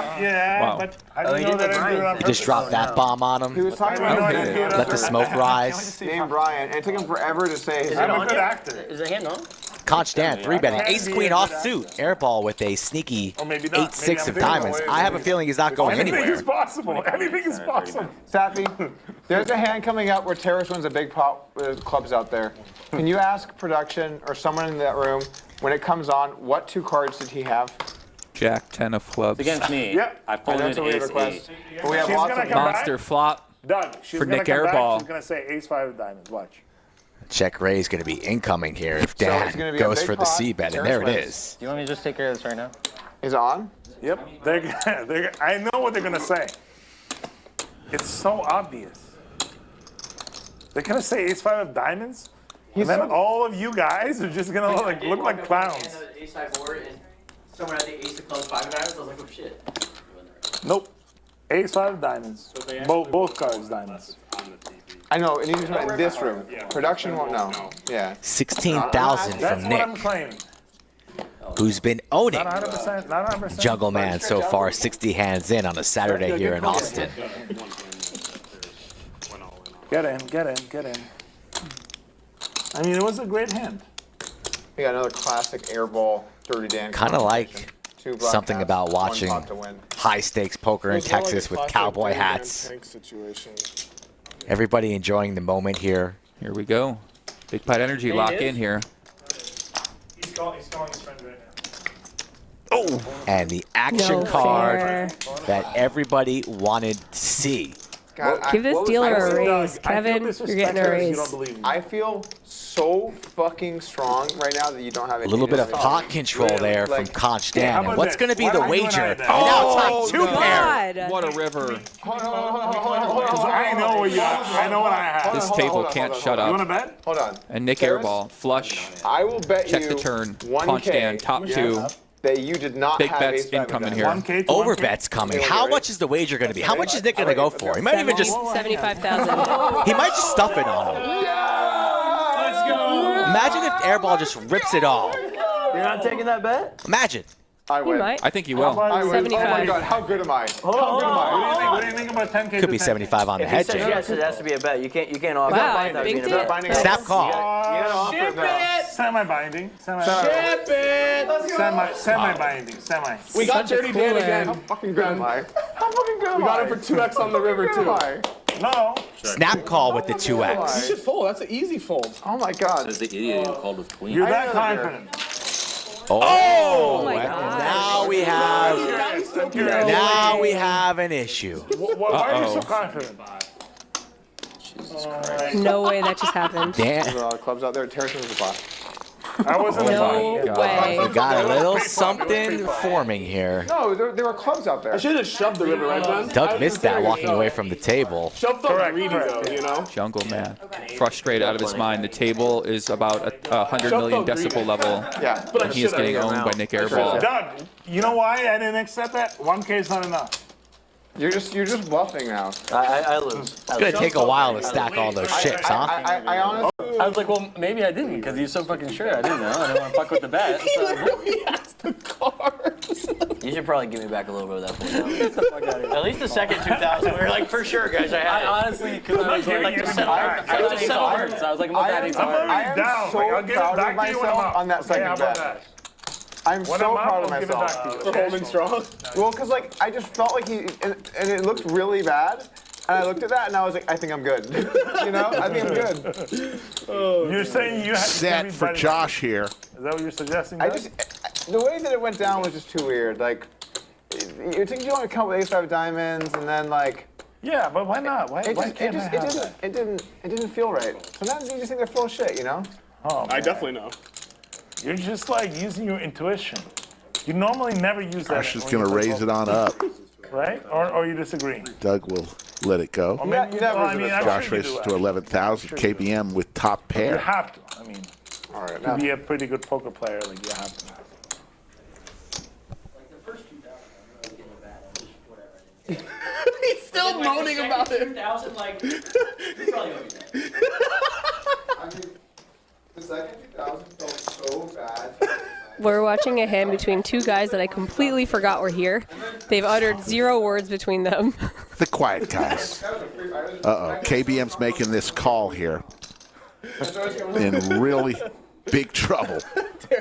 Wow. But I didn't know that I did it on purpose. Just drop that bomb on him. He was talking about Let the smoke rise. named Brian, and it took him forever to say his I'm name. a good actor. Is the hand on? Conch Dan, 3-betting. Ace-queen offsuit. Airball with a sneaky Or maybe not. 8-6 of Maybe I'm diamonds. thinking I have a feeling he's not going Anything anywhere. is possible. Anything is possible. Sappy, there's a hand coming up where Terrace wins a big pot with clubs out there. Can you ask production or someone in that room, when it comes on, what 2 cards did he have? Jack 10 of clubs. Against me. Yep. I folded we ace request. 8. We have She's lots gonna of come Monster back. flop. Doug, she's For gonna Nick come back. Airball. She's gonna say ace-5 of diamonds. Watch. Check raise going to be incoming here if it's gonna Dan be a goes big for the pot. C-bet, and there it Terrace is. Do you want me to just take care of this right now? Is it on? Yep. I know what they're gonna say. It's so obvious. They're gonna say ace-5 of diamonds, and then all of you guys are just gonna look like clowns. Ace-high board and someone had the ace of clubs 5 of diamonds. I was like, oh shit. Nope. Ace-5 of diamonds. Both cards diamonds. I know, it needs to be in this room. Production won't know. Yeah. 16,000 That's from what I'm Nick, claiming. who's been owning Not 100%. Not 100%. Jungleman so far, 60 hands in on a Saturday here in Austin. Get in. I mean, it was a great hand. We got another classic Airball, Dirty Dan. Kind of like 2 black something hats, about 1 watching pot to win. high-stakes poker in Texas with cowboy hats. Everybody enjoying the moment here. Here we go. Big pot energy lock in here. He's calling his friend right now. Oh! And the action card that everybody wanted to see. God, Give this dealer a raise. Kevin, you're getting a raise. I feel so fucking strong right now that you don't have A little bit of pot control there from Conch Dan. And what's going to be the wager? And now top 2 pair. What a river. I know what I have. This table can't shut You want to up. bet? Hold on. And Nick Terrace, Airball, flush, I will bet check you the turn. 1K Conch Dan, top 2. that you did not Big have bets ace-5 incoming of here. 1K to Over 1K? bets coming. How much is the wager going to be? How much is Nick going to go for? He might even just, 75,000. he might just stuff it on him. Let's go. Imagine if Airball just rips it all. You're not taking that bet? Imagine. I You win. might. I think you will. I win. Oh my 75. God, how good am I? How good am I? What do you think about 10K? Could be 75 on the If he head, says Jay. yes, it has to be a bet. You can't offer Wow, a bet big without being a deal. bet. Snap call. You gotta offer it now. Semi-binding. Semi-binding. Semi. We got Such a Dirty cool Dan hand. How again. fucking good am I? How fucking good am I? We got him for 2x on the river, How good am too. I? No. Snap call with the 2x. You should fold. That's an easy fold. Oh my God. The idiot who called with queen. You're I that know confident. Oh! my And God. now we have an issue. Why are you so confident? No way that just happened. There's a Dan, lot of clubs out there. Terrace wins the pot. I wasn't No way. we got a little something forming here. No, there were clubs out there. I should have shoved the river right then. Doug missed that walking away from the table. Shoved the greedy though, you know? Jungleman, frustrated out of his mind. The table is about a 100 million decibel level. Yeah. And he is getting owned by Nick Airball. Doug, you know why I didn't accept that? 1K is not enough. You're just bluffing now. I lose. It's going to take a while to stack all those chips, huh? I honestly. I was like, well, maybe I didn't, because he's so fucking sure I didn't know. I didn't want to fuck with the bet. He literally has the cards. You should probably give me back a little bit of that. Get the fuck out of here. At least the second 2,000. We were like, for sure, guys. I honestly, because I was like, the seven hearts. I was like, I'm I am down. so I'll give it proud back of to you when I'm myself up. on that Okay, second how about bet. that? I'm When so I'm up, proud of I'll give it myself. back to you. For holding strong. Well, because like I just felt like and it looked really bad, and I looked at that and I was like, I think I'm good. You know, I think I'm good. You're saying you have Set for Josh here. Is that what you're suggesting? I Doug? just the way that it went down was just too weird. Like, you think you want to come with ace-5 of diamonds, and then like. Yeah, but why not? Why It can't I have that? didn't feel right. Sometimes you just think they're full of shit, you know? Oh, I man. definitely know. You're just like using your intuition. You normally never use that. Josh is when going to you play raise it poker, on up. Right? Or you disagree? Doug will let it go. Or maybe, never well, I is mean, it I'm Josh sure you races do, to 11,000 Sure you do. KBM with top You pair. have to. I mean, All right. to be a pretty good poker player, like you have to. Like the first 2,000, I'm really getting bad. Just whatever. He's still moaning about it. 2,000, like, you're probably gonna be bad. I mean, the second 2000 felt so bad. We're watching a hand between two guys that I completely forgot were here. They've uttered 0 words between them. The quiet guys. Uh-oh. KBM's making this call here. In really big trouble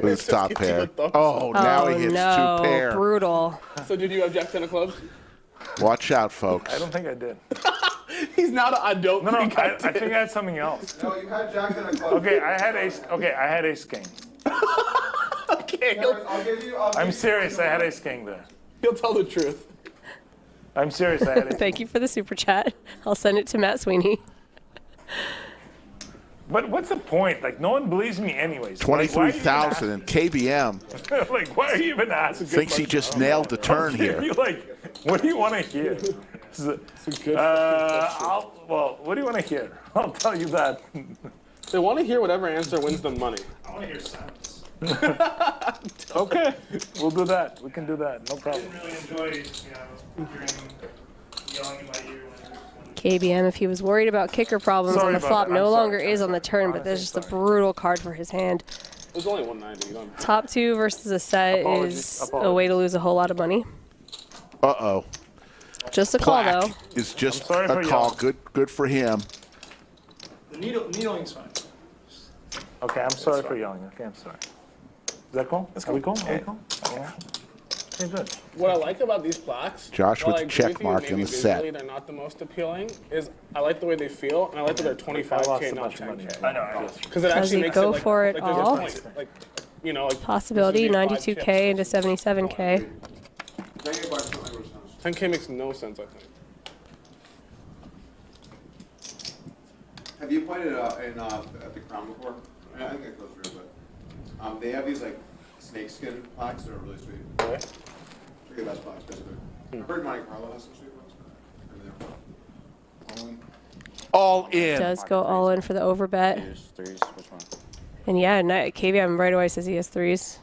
with his top pair. Oh, now he hits no, 2 pair. Brutal. So did you have Jack 10 of clubs? Watch out, folks. I don't think I did. He's not. I don't No, think I think I had something else. No, you had Jack and a club. Okay, I had ace. Okay, I had ace king. Okay, I'll give you. I'm serious. I had ace king there. he'll tell the truth. I'm serious. I had ace. Thank you for the super chat. I'll send it to Matt Sweeney. But what's the point? Like, no one believes me anyways. Like, why are you even 23,000 and KBM asking? Like, why are you even asking? thinks he just nailed the turn here. You're like, what do you want to hear? Well, what do you want to hear? I'll tell you that. They want to hear whatever answer wins them money. I want to hear sense. Okay, we'll do that. We can do that. No problem. I really enjoy, hearing yelling in my ear KBM, if he was worried about kicker problems Sorry on the about flop, that. no I'm longer sorry. is on the turn, but that's just a brutal card for his hand. It was only 190. You don't. Top 2 versus a set is a way to lose a whole lot of money. Uh-oh. Just a call, though. Plaque is just I'm sorry a for call. y'all. Good for him. The needling's fine. Okay, I'm sorry for yelling. Okay, I'm sorry. Is that cool? Are we cool? Are we cool? Yeah. Okay, good. What I like about these plaques, Josh while with I the agree check with you, mark maybe in the set. visually they're not the most appealing. Is I like the way they feel, and I like that they're I lost 25K, a not bunch of money. 10K. I know. Because it Does actually he makes go it like, for it like there's a all? point. Like, like Possibility, this would be 5 92K into chips. 77K. 10K makes no sense, I think. Have you played it at the Crown before? I think it goes through, but they have these like snakeskin plaques that are really sweet. Okay. They're the best plaques, basically. I've heard Monte Carlo has some sweet ones. All in. Does go all in for the overbet. Threes. Which one? And yeah, KBM right away says he has 3s.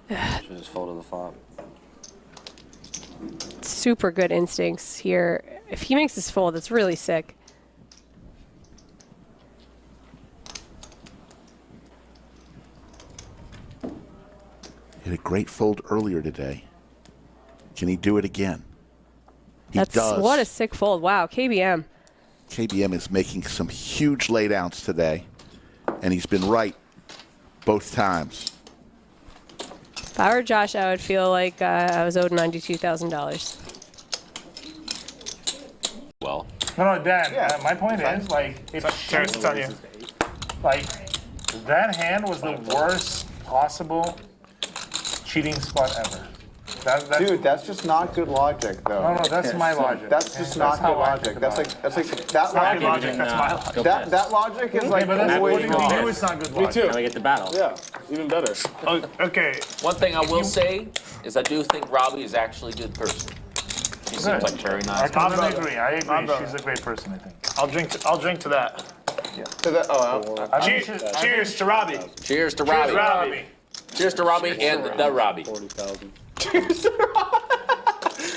Should just fold to the flop. Super good instincts here. If he makes this fold, it's really sick. Hit a great fold earlier today. Can he do it again? He does. What a sick fold. Wow, KBM. KBM is making some huge laydowns today, and he's been right both times. If I were Josh, I would feel like I was owed $92,000. Well. No, Dan. My point is, like, if it's on you. Like, that hand was the worst possible cheating spot ever. Dude, that's just not good logic, though. No, that's my logic. That's just not good logic. That's like that not logic. good logic. That's my logic. That logic is like but that's always according to wrong. you, it's not good Me logic. too. Now we get the battle. Yeah, even better. Okay. One thing I will say is I do think Robbie is actually a good person. She seems like very I nice. completely agree. I agree. She's a great person, I think. I'll drink to that. To that, I think Cheers to Robbie. Cheers to Robbie. Robbie. Cheers to Robbie and the Robbie. 40,000.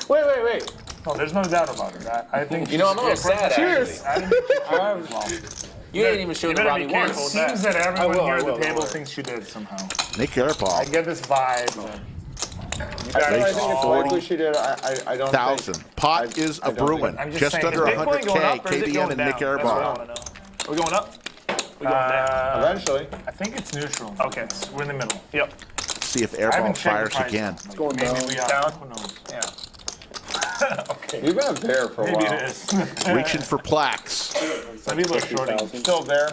Wait. No, there's no doubt about it. I think. You know, I'm a little sad. Cheers. You didn't even show You the better be Robbie careful. It once. seems that everyone will, here at I the will, table don't worry. thinks she did somehow. Nick I Airball, get this vibe. I think it's likely she did. I don't 1,000. think. Pot is a brewing. I'm just Just saying, under is Bitcoin going 100K. up or is it KBM going and Nick down? That's what I Airball. wanna know. Are we going up? We going down. Eventually. I think it's neutral. Okay. We're in the middle. Yep. See if I Airball haven't checked fires the price. again. It's going down. Maybe we are. Down? Who knows? Yeah. Okay. You've been a bear for a Maybe while. it is. Reaching for plaques. Some people are shorting. Still there.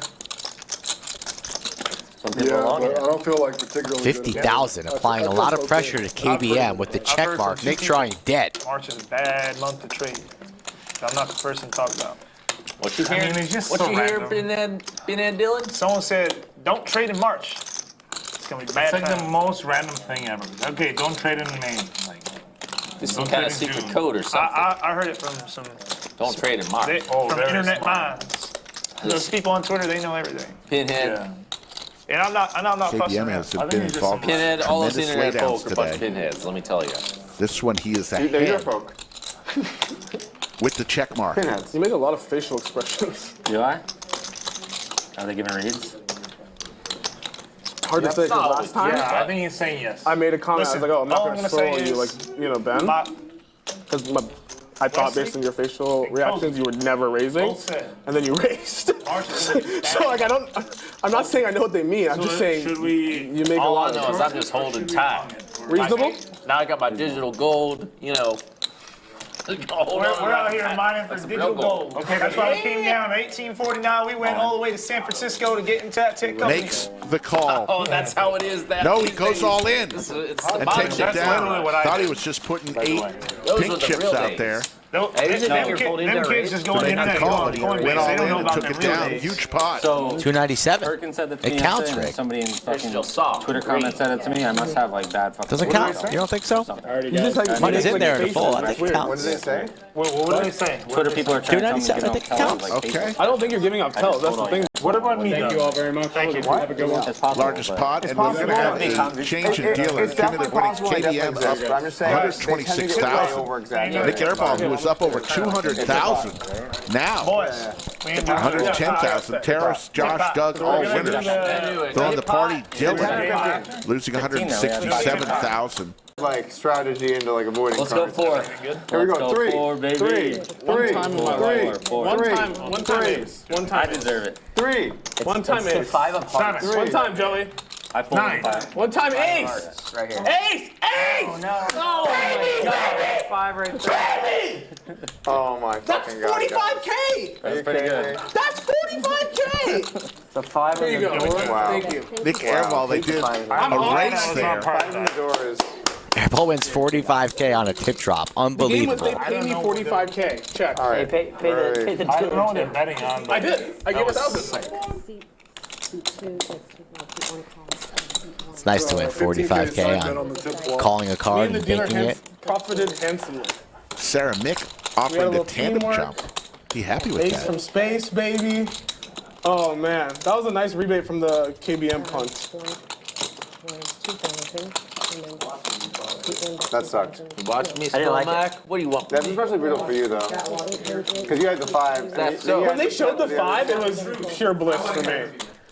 Some people are long. I don't feel like particularly 50,000, applying a lot of pressure to KBM with the check heard mark. some Nick people- trying dead. March is a bad month to trade. I'm not the person to talk about. What you I hear? mean, it's just What so you hear, random. Ben and Dylan? Someone said, don't trade in March. It's going to be bad It's like the time. most random thing ever. Okay, don't trade in May. Like, This is some Don't kind of trade in secret June. code or something. I heard it from some Don't trade in March. Oh, from very internet smart. minds. Those people on Twitter, they know everything. Pinhead. yeah. And I'm not fussing KBM around. has I think been it's just involved in Pinhead, all those tremendous internet laydowns folk are a bunch of today. pinheads, let me tell you. This one, he is They're your ahead folk. with the check mark. Pinheads. You make a lot of facial expressions. Do I? Are they giving reads? hard to say because last time Yeah, I think he's saying yes. I made a comment. Listen, I was like, oh, I'm not all going I'm to gonna solo say you, like, is you know, Ben. Because I thought based on your facial reactions, you were never raising, and then you raised. So like, I'm not saying I know what they mean. I'm just saying you make a All lot I know is I'm just holding tight. Reasonable? Now I got my digital gold, you know. We're out here mining for digital gold. Okay, that's why we came down 1849. We went all the way to San Francisco to get into that tech company. Makes the call. Oh, that's how it is. No, he goes all in It's and takes it down. Thought he was just putting 8 pink chips out there. Them kids just go on the internet. Call it. He Coinbase. went They all don't in know and about took them it real down. days. Huge pot. So 297. Perkins said that to It me counts, yesterday, Rick. somebody in fucking still soft. Twitter comment said it to me. I must have like bad fucking. Doesn't count. You don't think so? Money's in there in full. I think it What did they counts. say? What did they say? Twitter people are trying to tell me to 297. get I on think it tells, counts. like, Okay. I don't think you're giving up tells. That's the thing. What about me? Thank you all very much. Thank you. What? Have a good one. It's possible, Largest but- pot, and we're going to have a change in dealer. It's definitely Cumulative winnings, possible. It definitely KBM exists, but I'm just saying they tend to get way 126,000. over-exaggerated. Nick Airball, who was up over 200,000. Now, Boys, we ain't 110,000. Terrace, Josh, Doug, all winners. Throwing the party, Dylan, losing 167,000. Like strategy into like avoiding Let's go cards. 4. Here we go. Let's Three. go 4, baby. One time in my life. Four. One time ace. One I time ace. deserve it. Three. One time It's ace. 5 of hearts. One time, Joey. I pulled a 5. One time ace. Right here. Ace! Ace! No. Oh my God. 5 right there. Oh my fucking God. guys. 45K! That's pretty good. That's 45K! The 5 Here you go. Wow. Thank you. Nick Airball, they did a race there. Five in the door is. Airball wins 45K on a tip drop. The game was Unbelievable. they paid me 45K. Check. All right. Pay the I don't know what they're betting on. But I did. I gave 1,000. It's nice to win 45K on calling a Me card and the and dealer banking it. profited handsomely. Sarah Mick We had a offering the little tandem teamwork. jump. He happy with Ace that. from space, baby. Oh man, that was a nice rebate from the KBM punt. That sucked. Watch me I didn't still, like it. Mac. What do you want? That's especially brutal for you though, because you had the 5. That's so- When they showed the 5, it was pure bliss for me.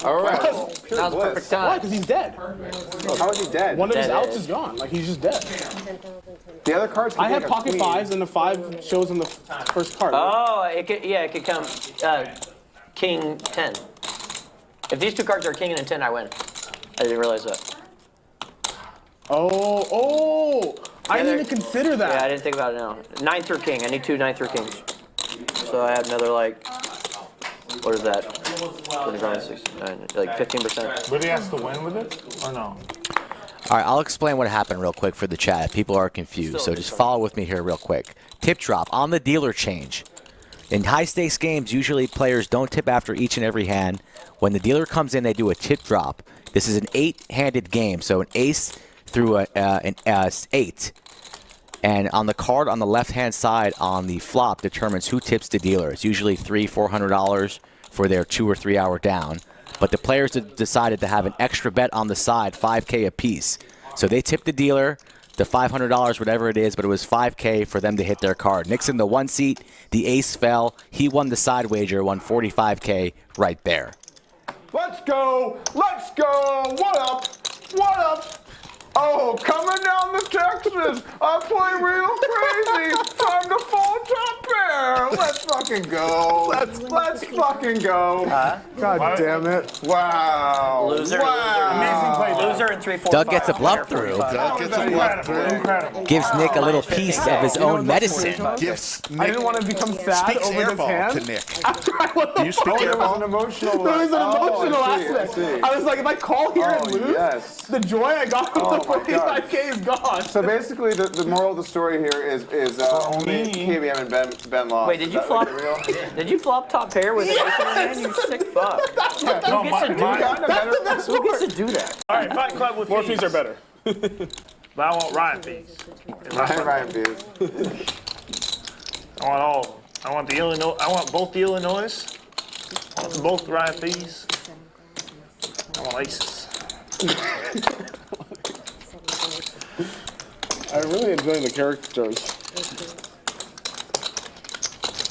All right. Pure Now's the bliss. perfect Why? time. Because he's dead. How is he dead? One of his Dead outs is. is gone. Like he's just dead. The other cards. I could have make a pocket queen. 5s and the 5 shows in the first card. Oh, it could come King 10. If these 2 cards are King and a 10, I win. I didn't realize that. Oh! I didn't even consider Yeah, I that. didn't think about it now. 9th or King. I need 2 9th or Kings. So I have another like, what is that? 25, 69, like 15%. But he has to win with it or no? All right, I'll explain what happened real quick for the chat. People are confused, so just follow with me here real quick. Tip drop on the dealer change. In high-stakes games, usually players don't tip after each and every hand. When the dealer comes in, they do a tip drop. This is an 8-handed game, so an ace through an 8. And on the card on the left-hand side on the flop determines who tips the dealer. It's usually $300-400 for their 2 or 3 hour down. But the players decided to have an extra bet on the side, $5K apiece. So they tipped the dealer the $500, whatever it is, but it was $5K for them to hit their card. Nick's in the 1 seat. The ace fell. He won the side wager, won $45K right there. Let's go! Let's go! What up? What up? Oh, coming down to Texas, I play real crazy. Time to fall top pair. Let's fucking go. Let's fucking go. God damn it! Wow. Loser. Wow. Loser in 3, 4, Doug 5. gets a bluff through. Doug gets a bluff through. Gives Nick a little piece of his own medicine. Gives I Nick, didn't want to become sad speaks over this Airball hand. to Nick. After I won Do you speak Oh, there was Airball? an emotional. There was an emotional I aspect. see. I was like, if I call here and lose, Yes. the joy I got from the Oh my God. 45K is gone. So basically, the moral of the story here is only KBM and Ben lost. Wait, did you Is that flop? like real? Did you flop top pair with an ace in your hand? You sick fuck. No, Who gets to do that? That's the best Who gets part. to do that? All right, Fight Club with More fees are better. But I want Ryan fees. Ryan fees. I want all of them. I want the Illinois. I want both the Illinois. I want both Ryan fees. I want aces. I really enjoy the characters.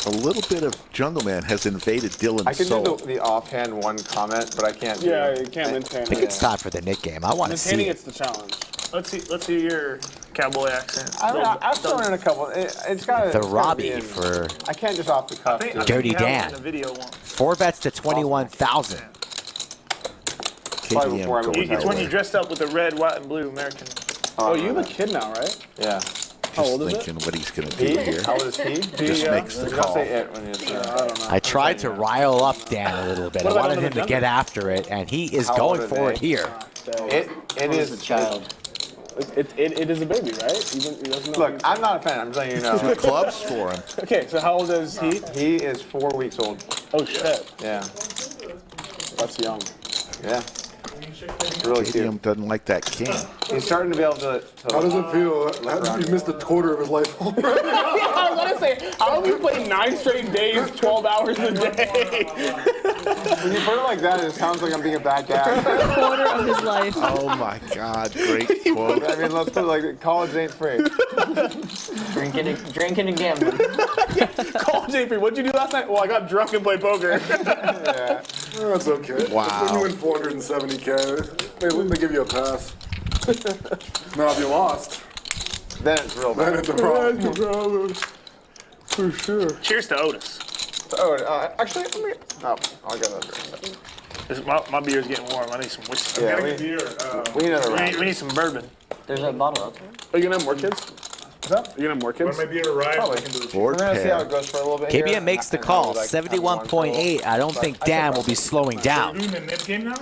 a little bit of Jungleman has invaded Dylan's I can soul. do the offhand one comment, but I can't. Yeah, you can't maintain. I think it's time for the Nick game. I want to see Maintaining it. it's the challenge. Let's see your cowboy accent. I've thrown in a couple. It's got The Robbie for I can't just off the cuff. do it. Dirty you have it Dan. in the video once. 4 bets to 21,000. Probably before I KBM moved It's when away. you dressed up with the red, white, and blue American. Oh, you have a kid now, right? Yeah. How old is it? Thinking what he's going to do He? here. How old is he? Just makes the You're gonna call. say it when you I don't know. I tried to rile up Dan a little bit. I What about wanted under him the to get after it, and he is How going old are for it they? here. It is a child. It is a baby, right? He doesn't know. Look, I'm not a fan. I'm just letting you know. 2 clubs for him. Okay, so how old is he? He is 4 weeks old. Oh shit, Yeah. that's young. Yeah. Really cute. KBM doesn't like that king. He's starting to be able to How does it feel? You missed a quarter of his life already. I was gonna say, how have you played 9 straight days, 12 hours a day? When you put it like that, it sounds like I'm being a bad dad. Quarter of his life. Oh my God, great quote. I mean, let's put it like college ain't free. Drinking and gambling. Call JP, what'd you do last night? Well, I got drunk and played poker. Yeah. That's okay. Wow. When you win 470K, they give you a pass. Now if you lost, Then it's real then bad. it's a problem. For sure. Cheers to Otis. Oh, actually, let me. Oh, I'll get that. My beer's getting warm. I need some whiskey. Yeah, we need another round. We need some bourbon. There's a bottle out there. Are you gonna have more kids? Are you gonna have more kids? When my beer arrives, Probably. I can do it. We're Board gonna see how pair. it goes for a little bit. here. KBM makes the And call, maybe, like, have one 71.8. I don't think Dan will be slowing Are down. you doing the net game now?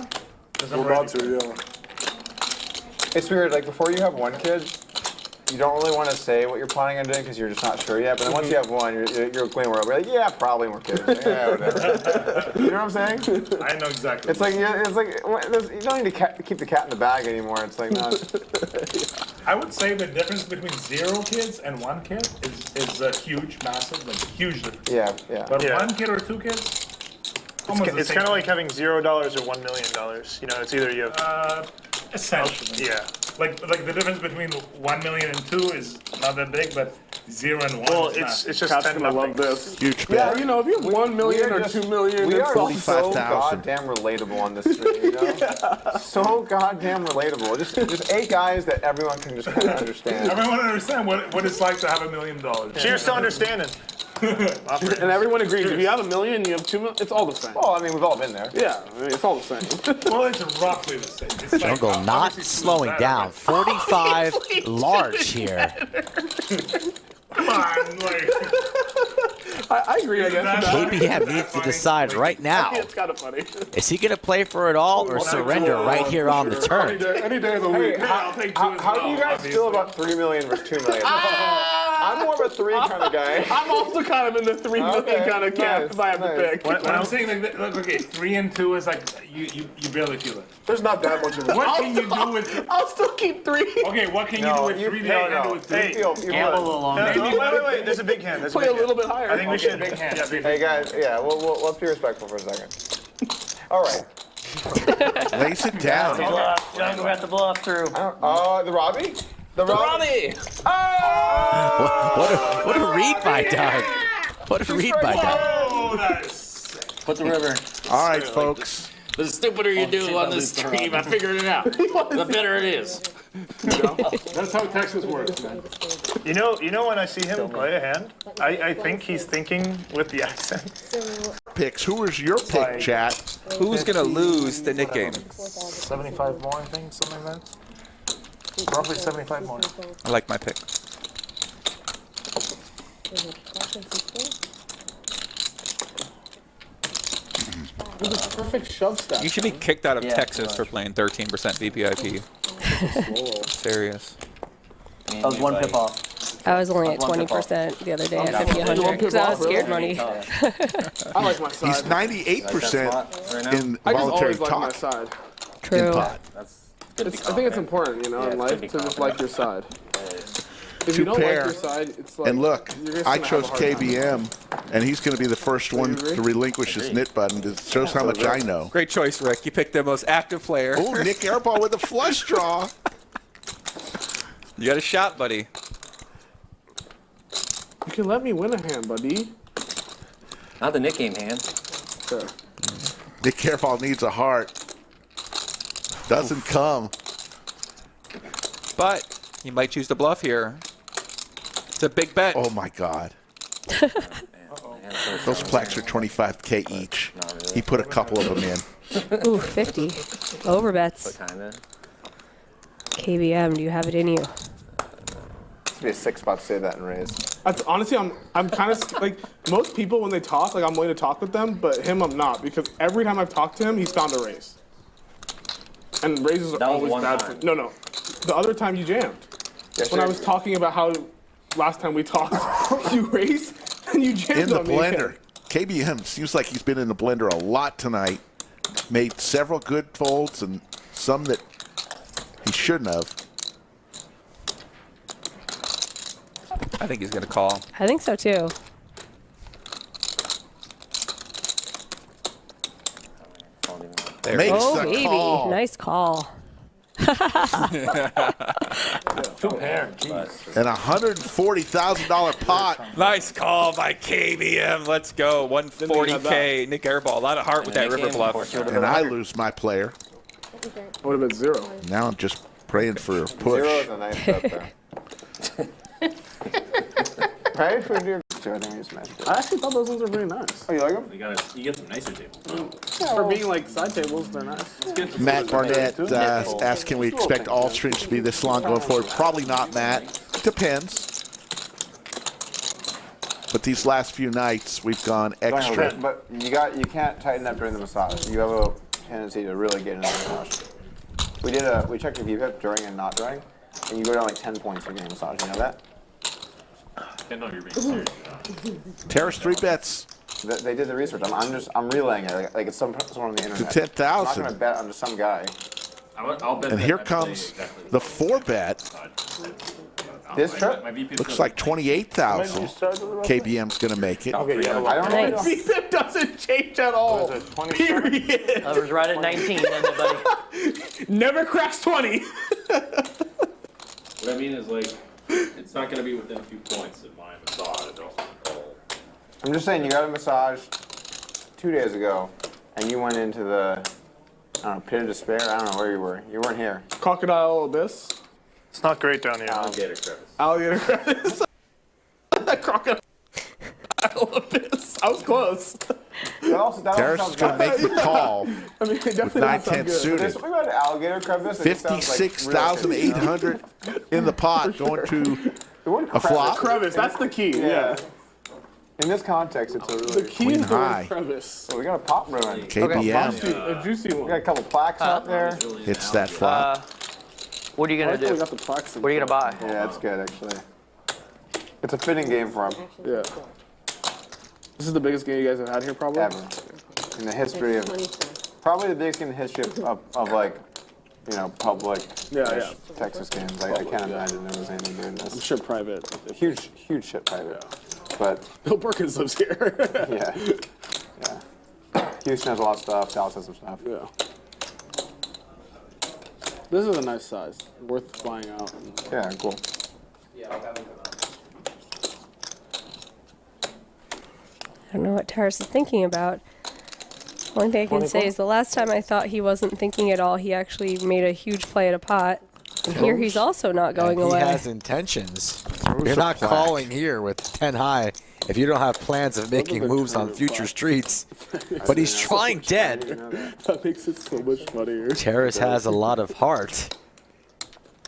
'Cause I'm We're about ready. to, yeah. It's weird. Like before you have one kid, you don't really want to say what you're planning on doing because you're just not sure yet. But then once you have one, you're going where we're like, yeah, probably more kids. Yeah, whatever. You know what I'm saying? I know exactly. It's like you don't need to keep the cat in the bag anymore. It's like no. I would say the difference between 0 kids and 1 kid is a huge, massive, like huge difference. Yeah, yeah. But Yeah. 1 kid or 2 kids, almost the It's same. kind of like having $0 or $1 million. You know, it's either you have. Essentially. Yeah. Like the difference between 1 million and 2 is not that big, but 0 and 1 Well, is it's massive. just Cat's 10 gonna love nothings. this. Huge Yeah, bet. you know, if you have 1 million or 2 million, We it's are all so 45,000. goddamn relatable on this stream, you know? So goddamn relatable. Just 8 guys that everyone can just kind of understand. Everyone understand what it's like to have $1 million. Cheers to understanding. And everyone agrees, if you have 1 million, you have 2 million, it's all the same. Well, I mean, we've all been there. Yeah, I mean, it's all the same. Well, it's roughly the same. It's like, Jungle not obviously two is slowing better, down. 45 large here. but Come on, like. I agree, I guess. That's with that. KBM needs to decide right now. It's kind of funny. Is he going to play for it all or surrender right here on the turn? Any day of the week. I'll take 2 as How do well, you guys obviously. feel about 3 million versus 2 million? I'm more of a 3 kind of guy. I'm also kind of in the 3 million Okay, kind of camp nice, if I have to nice. pick. When I'm saying like, look, okay, 3 and 2 is like you barely feel it. There's not that much of a What can you do with? I'll still keep 3. Okay, what can you No, do with you 3 no, days no. and do with 3? Hey, You Gamble a feel little longer. Wait. There's a big hand. Play a little bit higher. I think we should. Big hand. Yeah, big Hey guys, yeah, let's be respectful for a second. All right. Lace it down. Jungle got the bluff through. The Robbie? The Robbie? What a read by Doug. What a read by Doug. Oh, nice. Put the river. All right, folks. The stupider you do on this stream, I figured it out. The better it is. That's how Texas works, man. You know when I see him play a hand, I think he's thinking with the accent. Picks. Who was your pick, chat? Who's going to lose the Nick game? 75 more, I think, something like that. Roughly 75 more. I like my pick. Perfect shove step. You should be kicked out of Yeah, Texas for playing 13% VPIP. Serious. That was 1 pip off. I was only at One pip off. 20% the other day at Okay. 50-100 because I was scared money. I like my side. He's 98% in I just voluntary always like my talk. side. True. In pot. Good to I think it's important, you know, in life to just like your side. If you don't like pair. your side, it's like. And look, you're just I gonna chose have a hard time. KBM, and he's going to be the first one agree? to relinquish his knit button. It shows how much I know. Great choice, Rick. You picked the most active player. Oh, Nick Airball with a flush draw. You got a shot, buddy. You can let me win a hand, buddy. Not the Nick game hand. Sure. Nick Airball needs a heart. Doesn't come. But he might choose to bluff here. It's a big bet. Oh, my God. Those plex are 25K each. He put a couple of them in. Ooh, 50. Overbets. KBM, do you have it in you? It's be a 6 spot to say that and raise. That's, honestly, I'm kind of like most people when they talk, like I'm willing to talk with them, but him I'm not because every time I've talked to him, he's found a raise. And raises are always bad. No. The other time you jammed. Yes, when I was talking about how last time we talked, you raised and you jammed In the on me blender. KBM seems like he's been in the blender a lot tonight. Made several good folds and some that he shouldn't have. I think he's going to call. I think so too. There. Makes Oh, the baby. call. Nice call. Two pair, jeez. And a $140,000 pot. Nice call by KBM. Let's go. 140K. Nick Airball. A lot of heart with that river bluff. And I lose my player. Would have been 0. Now I'm just praying for a push. 0 is a nice bet there. Right? We do. I think we just matched it. I actually thought those ones were pretty nice. Oh, you like them? You get some nicer tables. For being like side tables, they're nice. Matt Barnett asked, can we expect all streams to be this long going forward? Probably not, Matt. Depends. But these last few nights, we've gone extra. But you can't tighten up during the massage. You have a tendency to really get into the massage. We checked your VPIP during and not during, and you go down like 10 points for getting a massage. You know that? I know you're being serious. Terrace 3 bets. They did the research. I'm relaying it like it's someone on the internet. To 10,000. I'm not going to bet on just some guy. I'll bet And that here I play comes exactly the 4 bet. This trip? Looks like 28,000. KBM's going to make it. Okay, yeah. I don't know. VPIP doesn't change at all. Period. I was right at 19, then, buddy. Never cracks 20. What I mean is, like, it's not going to be within a few points of my massage. I'm just saying, you got a massage 2 days ago, and you went into the, I don't know, pit of despair. I don't know where you were. You weren't here. Crocodile Abyss. It's not great down here. Alligator crevice. Alligator Crevice. Crocodile Abyss. I was close. Terrace is going to make the call I mean, it with definitely 9-10 suited. There's something about Alligator Crevice. 56,800 in the pot going to a flop. Crevice, that's the key. Yeah. In this context, it's a really... The key Queen is the high. word crevice. So we got a pop brewing. KBM A juicy We one. got a couple plaques out there. hits that flop. What are you I going to like how we do? got the plaques in What are you going to buy? Yeah, that's good, actually. It's a fitting game for him. Yeah. This is the biggest game you guys have had here, probably? Ever. In the history of... Probably the biggest game in the history of like, you know, public Texas games. I can't imagine there was anything doing this. I'm sure private. Huge shit private. But... Bill Perkins lives here. Yeah. Houston has a lot of stuff. Dallas has some stuff. Yeah. This is a nice size. Worth buying out. Yeah, cool. I don't know what Terrace is thinking about. One thing I can say is the last time I thought he wasn't thinking at all, he actually made a huge play at a pot. And here he's also not going And away. He has intentions. You're not calling here with 10 high if you don't have plans of making moves on future streets. But he's trying dead. That makes it so much funnier. Terrace has a lot of heart.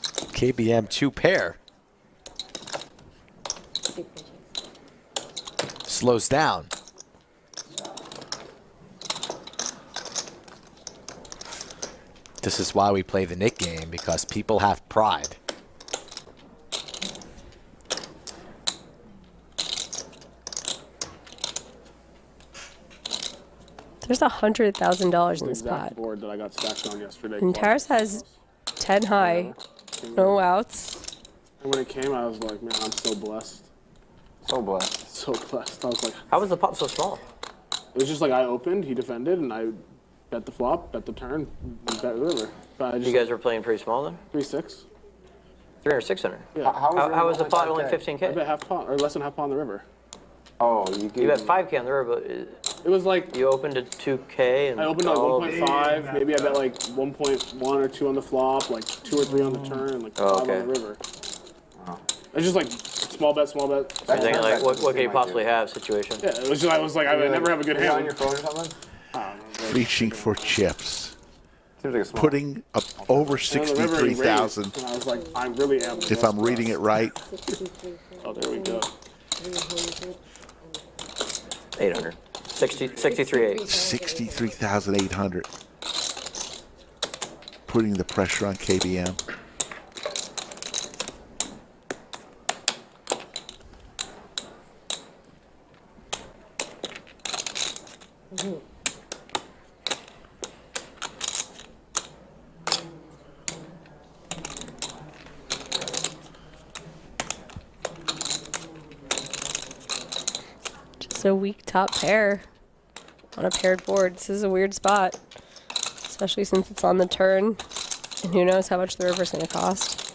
KBM 2 pair. Slows down. This is why we play the Nick game, because people have pride. There's $100,000 in this pot. Board that I got stacked on yesterday. And Terrace has 10 high, no outs. And when it came, I was like, man, I'm so blessed. So blessed. So blessed. I was like, How was the pot so small? it was just like I opened, he defended, and I bet the flop, bet the turn, bet the river. But I just, You guys were playing pretty small then? 3-6. 300, 600. Yeah. How was the pot only I 15K? bet half pot, or less than half pot on the river. Oh, you You bet 5K on the river, but It was like you opened at 2K. And I opened at 1.5. Maybe I bet like 1.1 or 2 on the flop, like 2 or 3 on the turn, and like 5 on the river. It's just like small bet, small bet. You're thinking like, what could you possibly have situation? Yeah, it was just, I was like, I would never have a good hand. on your phone or something? Reaching for chips. Seems like a small. Putting up over 63,000. And I was like, I really am. If I'm reading it right. Oh, there we go. 800. 63.8. 63,800. Putting the pressure on KBM. Just a weak top pair on a paired board. This is a weird spot, especially since it's on the turn, and who knows how much the river's going to cost.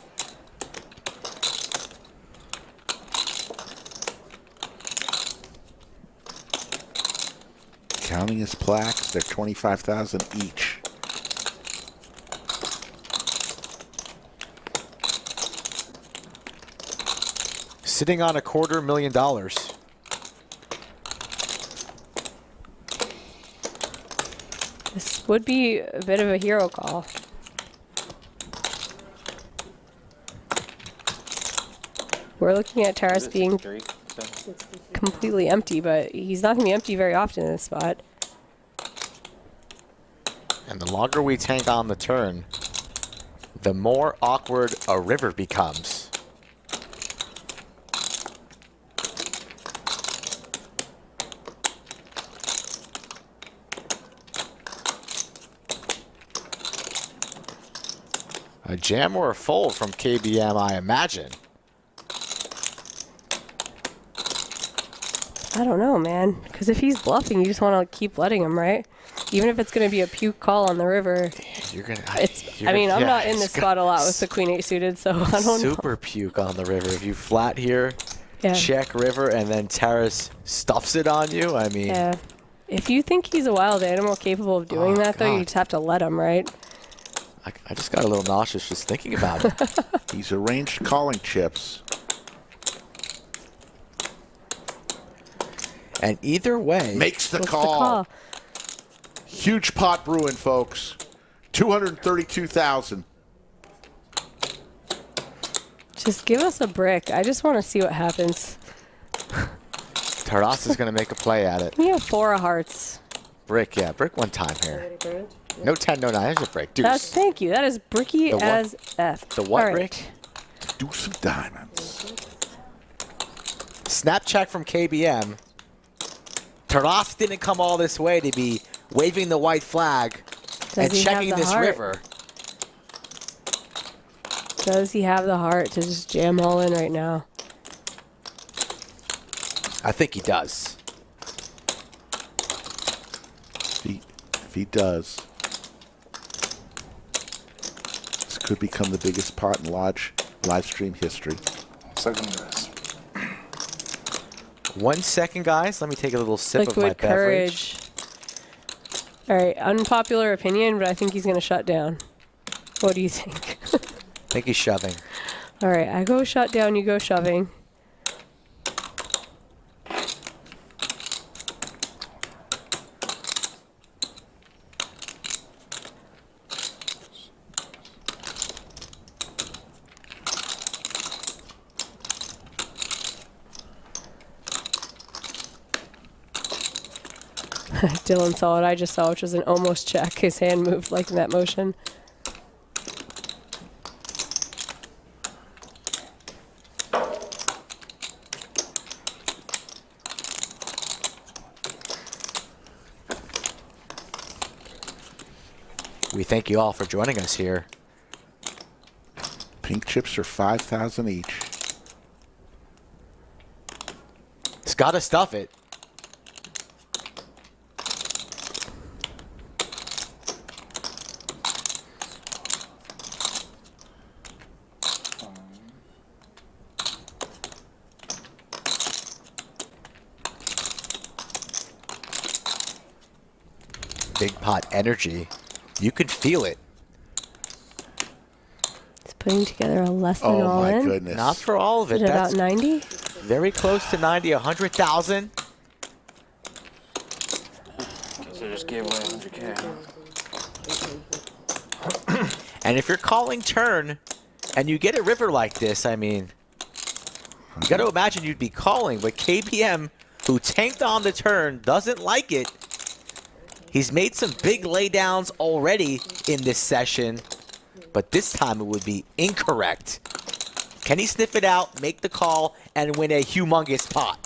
Counting his plaques, they're 25,000 each. Sitting on $250,000. This would be a bit of a hero call. We're looking at Taras being completely empty, but he's not going to be empty very often in this spot. And the longer we tank on the turn, the more awkward a river becomes. A jam or a fold from KBM, I imagine. I don't know, man. Because if he's bluffing, you just want to keep letting him, right? Even if it's going to be a puke call on the river. You're gonna. I mean, I'm not in this spot a lot with the Queen 8 suited, so I don't know. Super puke on the river. If you flat here, Yeah. check river, and then Taras stuffs it on you, I mean. Yeah. If you think he's a wild animal capable of doing that, though, you just have to let him, right? I just got a little nauseous just thinking about it. He's arranged calling chips. And either way, makes the call. Huge pot brewing, folks. 232,000. Just give us a brick. I just want to see what happens. Taras is going to make a play at it. We have 4 of hearts. Brick, yeah, brick one time here. No 10, no 9. There's a brick. Deuce. Thank you. That is bricky The what? as F. The what, All right. Rick? Deuce of diamonds. Snap check from KBM. Taras didn't come all this way to be waving the white flag and he have checking the this heart? river. Does he have the heart to just jam all in right now? I think he does. If he does, this could become the biggest pot in live stream history. Second guess. 1 second, guys. Let me take a little sip of my Liquid beverage. courage. All right, unpopular opinion, but I think he's going to shut down. What do you think? I think he's shoving. All right, I go shut down, you go shoving. Dylan saw what I just saw, which was an almost check. His hand moved like in that motion. We thank you all for joining us here. Pink chips are 5,000 each. It's got to stuff it. big pot energy. You could feel it. It's putting together a less than Oh all my in. goodness. Not for all of it. Is it That's about 90? very close to 90, 100,000. So just gave away 100K. And if you're calling turn and you get a river like this, I mean, you got to imagine you'd be calling. But KBM, who tanked on the turn, doesn't like it. He's made some big laydowns already in this session, but this time it would be incorrect. Can he sniff it out, make the call, and win a humongous pot?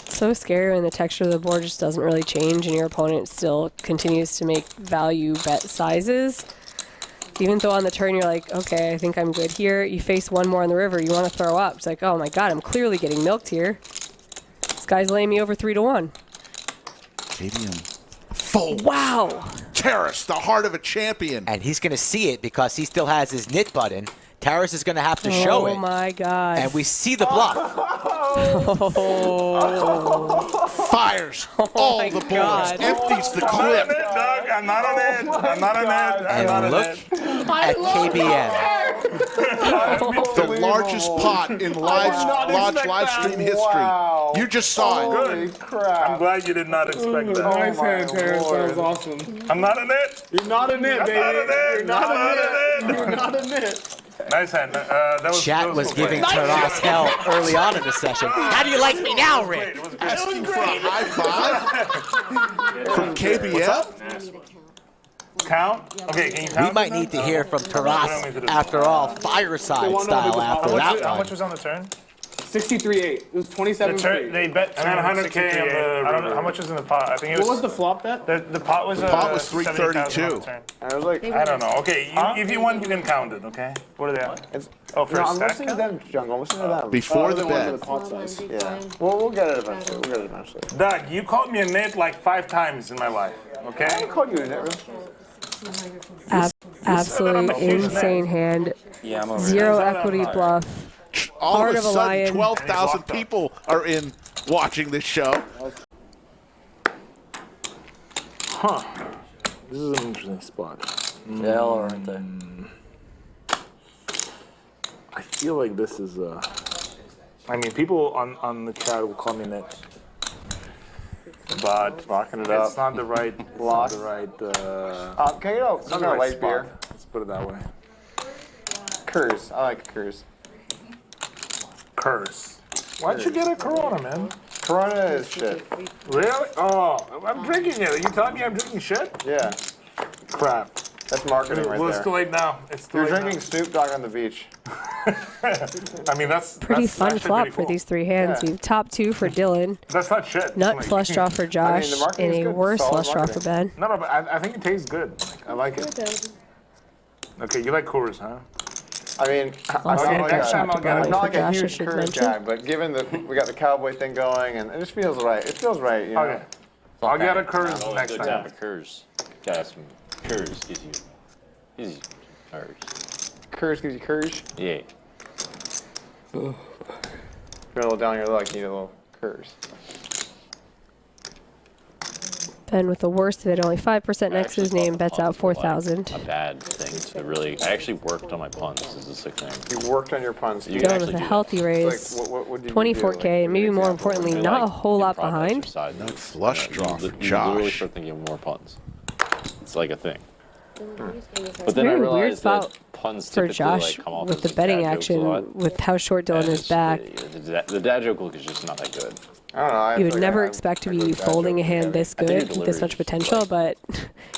So scary when the texture of the board just doesn't really change and your opponent still continues to make value bet sizes. Even though on the turn you're like, okay, I think I'm good here. You face one more on the river, you want to throw up. It's like, oh my god, I'm clearly getting milked here. This guy's laying me over 3-1. KBM. Fold. Wow. Terrace, the heart of a champion. And he's going to see it because he still has his knit button. Terrace is going to have to show it. Oh my god. And we see the bluff. Fires all the boards. God. Empties the I'm not on clip. it, Doug. I'm not on it. I'm not on it. I'm not And on look it. at KBM. The largest pot in Lodge live stream history. You just saw it. Good. I'm glad you did not expect that. Nice hand, Terrence. That was awesome. I'm not in it. You're not in it, I'm baby. not in it. You're not I'm in not it. in it. You're not in it. Nice hand. That was Chat was well giving played. Taras hell early on in the session. How do you like me now, Rick? It was great. Asking for a high five from KBM. Count? Okay, can you count? We might need to hear from Taras, after all, fireside style after that How one. much was on the turn? 63-8. It was 27 They bet And then 100K on the I don't know how much was in the pot. I think it was. What was the flop bet? The pot was. The pot was 70,000 on the 332. turn. I was like, I don't know. Okay, if you want, you can count it, okay? What are they at? it's, Oh, for no, a I'm stack listening to count? them, Jungle. I'm listening to them. Before the One bet. with the pot size. Yeah. Well, we'll get it eventually. We'll get it eventually. Doug, you called me a nit like 5 times in my life, I okay? called you a net, really. Absolute insane hand. Yeah, I'm over Zero Is that equity on fire? bluff. All Heart of a of a sudden, lion. 12,000 people are in watching this show. Huh. This is an interesting spot. Yeah, all right there. I feel like this is I mean, people on the chat will call me nit. But Locking it up. it's not the right Lock. the right Can I get some kind of light beer? Let's put it that way. Curse. I like curse. Curse. Why'd you get a Corona, man? Corona is shit. Really? Oh, I'm drinking it. Are you telling me I'm drinking shit? Yeah. Crap. That's marketing right Well, it's too there. late now. It's too You're late drinking Snoop Dogg on the beach. now. I mean, that's Pretty that's fun actually flop pretty for cool. these 3 hands. Yeah. You top 2 for Dylan. That's not shit. Nut Like- flush draw for Josh, the marketing is and a good. worse Solid flush draw for marketing. Ben. No, but I think it tastes good. Like, I like it. Okay, you like Coors, huh? I mean, I'm Also, not like next time I'll a, get it. I'm not like a Josh, I huge should curse mention. guy, but given that we got the cowboy thing going, and it just feels right. It feels right, you know. Okay. I'll get a Coors Always next good to have time. a Curse. Gotta have some Curse gives you Curse. Curse gives you courage. Yeah. You're a little down your luck, you need a little curse. Ben with the worst of it, only 5% next to his name, bets out 4,000. A bad thing to really. I actually worked on my puns. Is the sick thing. You worked on your puns. You Dylan. can Dylan actually with a do healthy Like, raise. what did you do? 24K, and maybe more importantly, You're not like a whole lot improv behind. exercise. No flush draw You for literally Josh. start thinking of more puns. It's like a thing. But It's a then I very weird realized spot that puns for typically Josh like come off with as the dad betting jokes a action, lot. with how short Dylan And is it's- back. The dad joke look is just not that good. I don't know. I You feel would like never I'm expect to a good be dad folding a joke hand together. this I think good, your with this delivery much is potential, but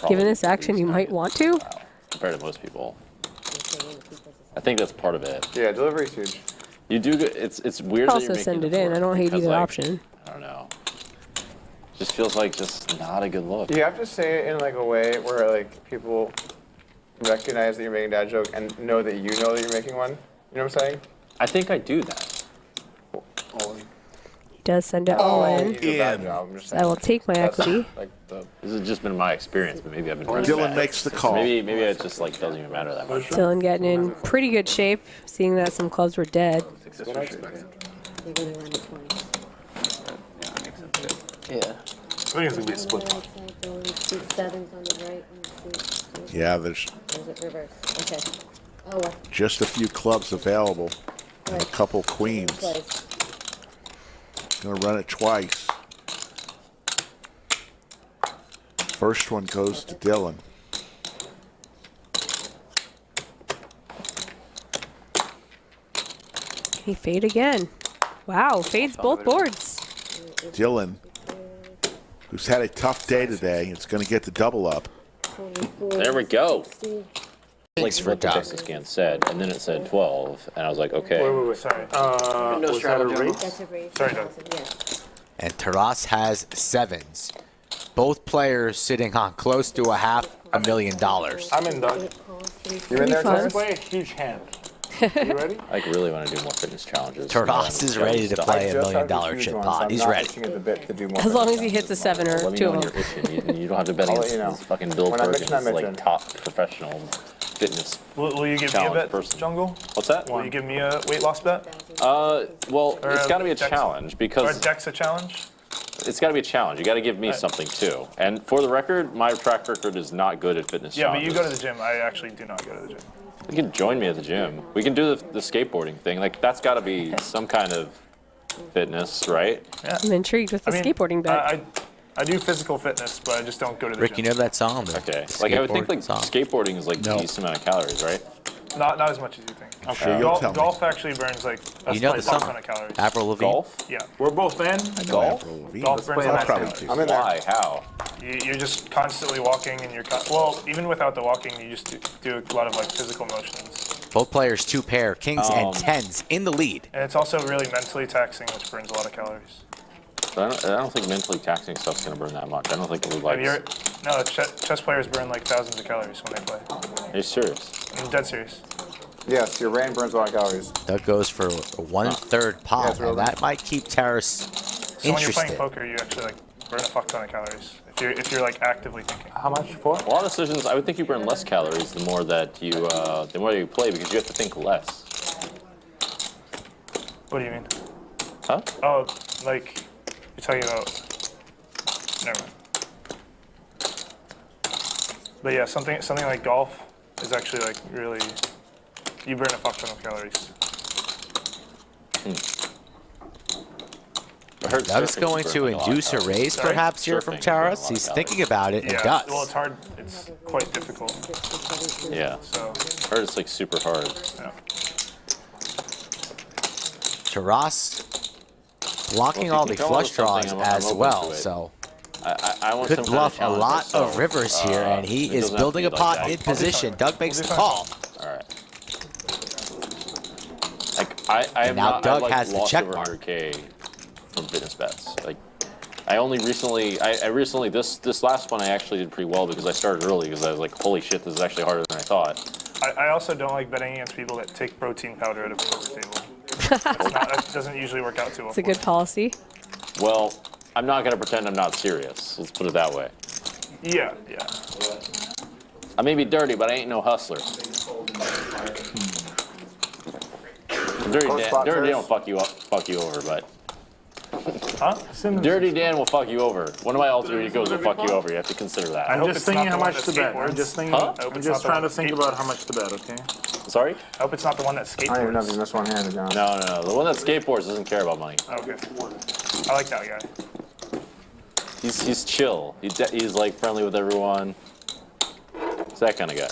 given this action, you might want to. Compared to most people. I think that's part of it. Yeah, delivery's huge. You do good. It's weird that Also you're send making it in. work I don't hate because, either like, option. I don't know. Just feels like just not a good look. You have to say it in like a way where like people recognize that you're making a dad joke and know that you know that you're making one. You know what I'm saying? I think I do that. He does send it all in. You do a bad job. I'm just I will take my That's equity. like This has just been my experience, but maybe I've been. really Dylan bad. makes the call. Maybe it just like doesn't even matter that much. Dylan getting in pretty good shape, seeing that some clubs were dead. Yeah. think it's gonna be a split pot. Yeah, there's just a few clubs available and a couple queens. Gonna run it twice. First one goes to Dylan. He fade again. Wow, fades both boards. Dylan, who's had a tough day today, is going to get the double up. There we go. Thanks for what the Doug. Texas scan said, and then it said 12, and I was like, okay. Wait, sorry. Was that a raise? Sorry, Doug. And Taras has sevens. Both players sitting on close to $500,000. I'm in, Doug. You're in there, Let's play a huge hand. You ready? I really want to do more fitness challenges. Taras is ready to play $1 million chip pot. He's ready. As long as he hits a 7 or Let me 2 know when of you're them. itching. You don't have to bet against this fucking Bill When I'm Perkins, itching, I'm like itching. top professional fitness. Will you give me a challenge bet, person. Jungle? What's that? Will you give me a weight loss bet? Well, Or it's got to be a Dex- challenge Or because Dex a challenge? it's got to be a challenge. You got to give me something too. And for the record, my track record is not good at fitness Yeah, but challenges. you go to the gym. I actually do not go to the gym. You can join me at the gym. We can do the skateboarding thing. Like that's got to be some kind of fitness, right? Yeah. I'm intrigued with the skateboarding bet. I do physical fitness, but I just don't go to the Rick, gym. you know that song? Okay. Like I would think like song. skateboarding is like No. decent amount of calories, right? Not as much as you think. I'm sure you'll tell me. Golf actually burns like You know the fuck song? ton of calories. Avril Lavigne? Golf? Yeah. We're both in. Golf? Golf burns a lot of probably calories. do. I'm in there. Why? How? You're just constantly walking, and well, even without the walking, you just do a lot of like physical motions. Both players 2 pair, kings and 10s in the lead. And it's also really mentally taxing, which burns a lot of calories. I don't think mentally taxing stuff's gonna burn that much. I don't think it would like. No, chess players burn like thousands of calories when they play. Are you serious? I'm dead serious. Yes, your brain burns a lot of calories. Doug goes for a 1/3 pot, it's real and that might keep Taras So when you're playing interested. poker, you actually like burn a fuck ton of calories if you're like actively thinking. How much for? A lot of decisions, I would think you burn less calories the more that you play because you have to think less. What do you mean? Huh? Oh, like you're talking about. Never mind. But yeah, something like golf is actually like really. You burn a fuck ton of calories. Doug's going to induce a raise, perhaps, here from Taras. He's thinking about it and Yeah. does. Well, it's hard. It's quite difficult. Yeah. So. I heard it's like super hard. Yeah. Taras blocking all the flush draws as well, so I want could some kind of bluff a challenge lot myself. of rivers here, and he It is doesn't have to building be a like pot that. in position. Doug makes the call. All right. Like I have now not. Doug I've, like, has the lost check over mark. 100K from fitness bets. Like I only recently. I recently this last one I actually did pretty well because I started early because I was like, holy shit, this is actually harder than I thought. I also don't like betting against people that take protein powder out of a poker table. That doesn't usually work out too well. It's a good policy. Well, I'm not gonna pretend I'm not serious. Let's put it that way. Yeah. I may be dirty, but I ain't no hustler. Dirty Dan will fuck you over, but. Huh? Dirty Dan will fuck you over. One of my alter egos will fuck you over. You have to consider that. I I'm hope just it's thinking not how the one much that to bet. I'm skateboards. just thinking. Huh? I'm just trying to think about how much to bet. Okay. Sorry? I hope it's not the one that I don't even know if skateboards. you missed one hand, to be honest. No. The one that skateboards doesn't care about money. Okay. I like that guy. He's chill. He's like friendly with everyone. He's that kind of guy.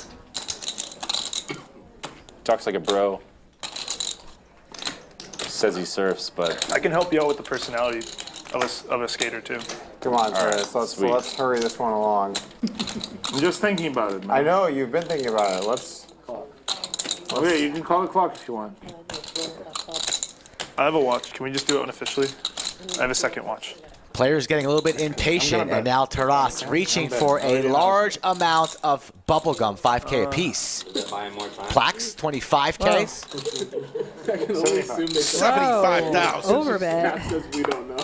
Talks like a bro. Says he surfs, but I can help you out with the personality of a skater too. Come on, right, Taras. sweet. Let's hurry this one along. I'm just thinking about it, man. I know you've been thinking about it. Let's. Okay, you can call the clock if you want. I have a watch. Can we just do it unofficially? I have a second watch. Players getting a little bit impatient, and now Taras reaching for a large amount of bubblegum, 5K apiece. Plaques, 25K. 75,000. Overbet. We don't know.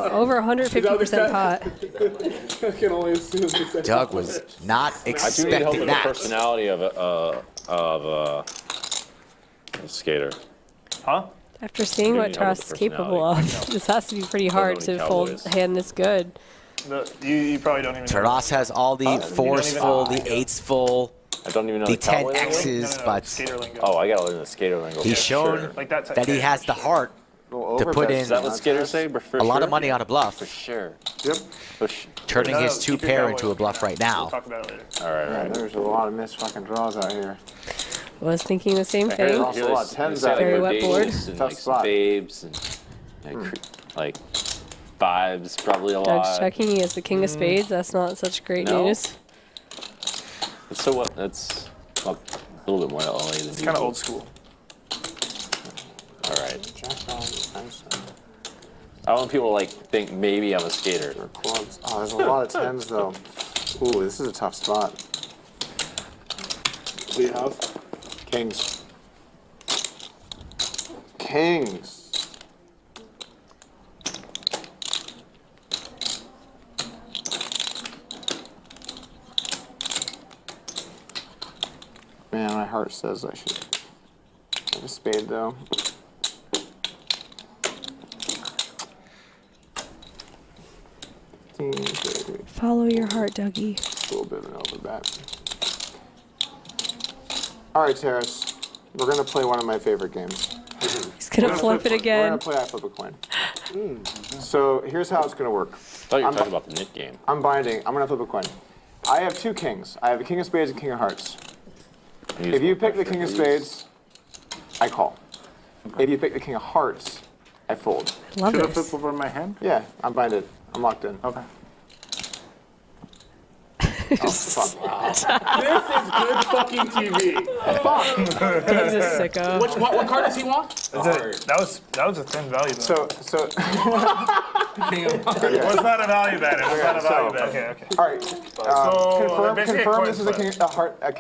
Over 150% pot. I can only assume that. Doug was not I do need help expecting with the that. personality of a skater. Huh? After seeing what Taras is capable of, this has to be pretty hard to fold a hand this good. You probably don't even know. Taras has all the fours full, the eights full, I don't even know the the cowboy 10 lingo. X's, but Oh, I gotta learn the skater lingo. he's for shown sure. Like that that he has the heart to put in Is that what skaters say? For a lot sure? of money on a bluff, For sure. Yep. turning his two pair into a bluff right We'll now. talk about it later. All right, all right. There's a lot of missed fucking draws out here. Was thinking the same I heard thing. Also a lot of tens they out say, Very like, wet board. audacious and Tough like spot. babes and like fives probably a Doug's lot. checking. He has the king of spades. That's not such great No. news. So what? That's a little bit more LA than It's kind of old school. All right. I want people to like think maybe I'm a skater. Clubs. Oh, there's a lot of tens though. Ooh, this is a tough spot. What do you have? Kings. Kings. Man, my heart says I should have a spade though. Follow your heart, Dougie. A little bit of an overbet. All right, Terrace. We're gonna play one of my favorite games. He's gonna flip it We're again. gonna play I Flip a Coin. So here's how it's gonna work. I thought you were talking about the knit game. I'm binding. I'm gonna flip a coin. I have two kings. I have a king of spades and king of hearts. If you pick the king of spades, I call. If you pick the king of hearts, I fold. Love Should I this. flip over my hand? Yeah, I'm binded. I'm locked in. Okay. Oh, fuck. This is good fucking TV. Doug's a sicko. What card does he want? That was a thin value. So it was not a value bet. It was not a value bet. Okay. all right. So basically Confirm coin this is a flip. king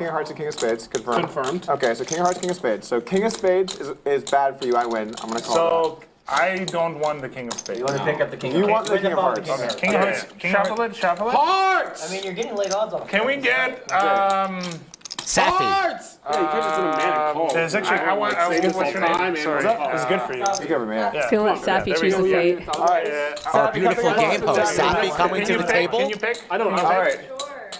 of hearts and king of spades. Confirm. Confirmed. Okay, so king of hearts, king of spades. So king of spades is bad for you. I win. I'm gonna call So I don't want the king of spades. You want to pick up the king You of want the win king of above hearts. king of King of hearts. King of hearts. Shuffle it. Hearts! I mean, you're getting late odds on it. Can we get Safi. Hearts! Yeah, you catch us in a man and call. There's actually I want what's your name? Sorry. It's good for you. You cover me. Yeah. Feeling like Safi choose the fate. All right. Our beautiful game host, Safi, coming to the table. Can you pick? I don't know. All right.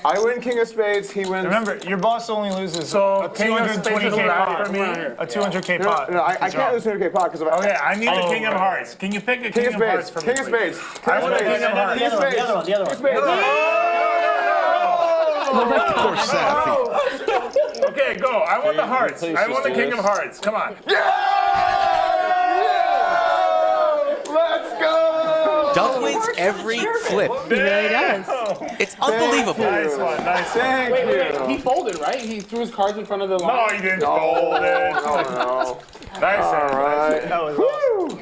I win king of spades. He wins. Remember, your boss only loses a king of spades 220K is pot. for me. A 200K pot. No, I can't lose 200K pot because Okay, I need the king of hearts. Can you pick a king of hearts for me? King of spades. I want a king of hearts. King of spades. The other one. Poor Safi. Okay, go. I want the hearts. I want the king of hearts. Come on. Let's go! Doug wins every flip. He really does. It's unbelievable. Nice one. Nice one. Thank you. He folded, right? He threw his cards in front of the No, line. you didn't fold it. No. Nice. All right. That was awesome.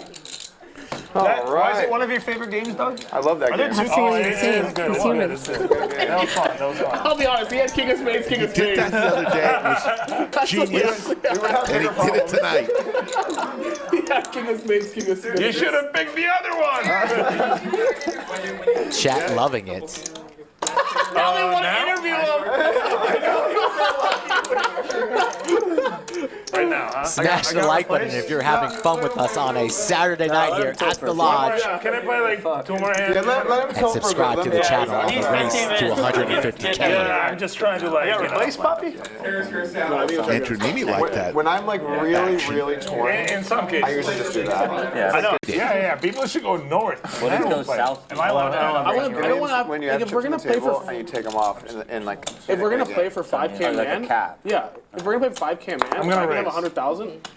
All Why is it right. one of your favorite games, Doug? I love that game. I've seen it It is good. It's Well, human. it is good. That was fun. That was fun. I'll be honest, he had king of spades, king of Did spades. that the other day. It was genius. And he did it tonight. He had king of spades, king of spades. You should have picked the other one. Chat loving it. Now they want to interview him. Right now, huh? Smash the like button if you're having fun with us on a Saturday night here at the lodge. Can I play like 2 more hands? Yeah, let him And tilt for a subscribe bit. to Let the me- channel on the race to 150K. Yeah, I'm just trying to like. Replace Puppy? Andrew Nimi liked that. When I'm like really torn, In some I cases. usually just do that. I know. Yeah. People should go north. What if it goes south? Am I allowed to? I don't want to. When you Like, have if we're chips on gonna the play table for, and you take them off and like. if we're gonna play for 5K like a man, cat. yeah. If we're gonna play 5K man, I'm gonna I can have raise. 100,000.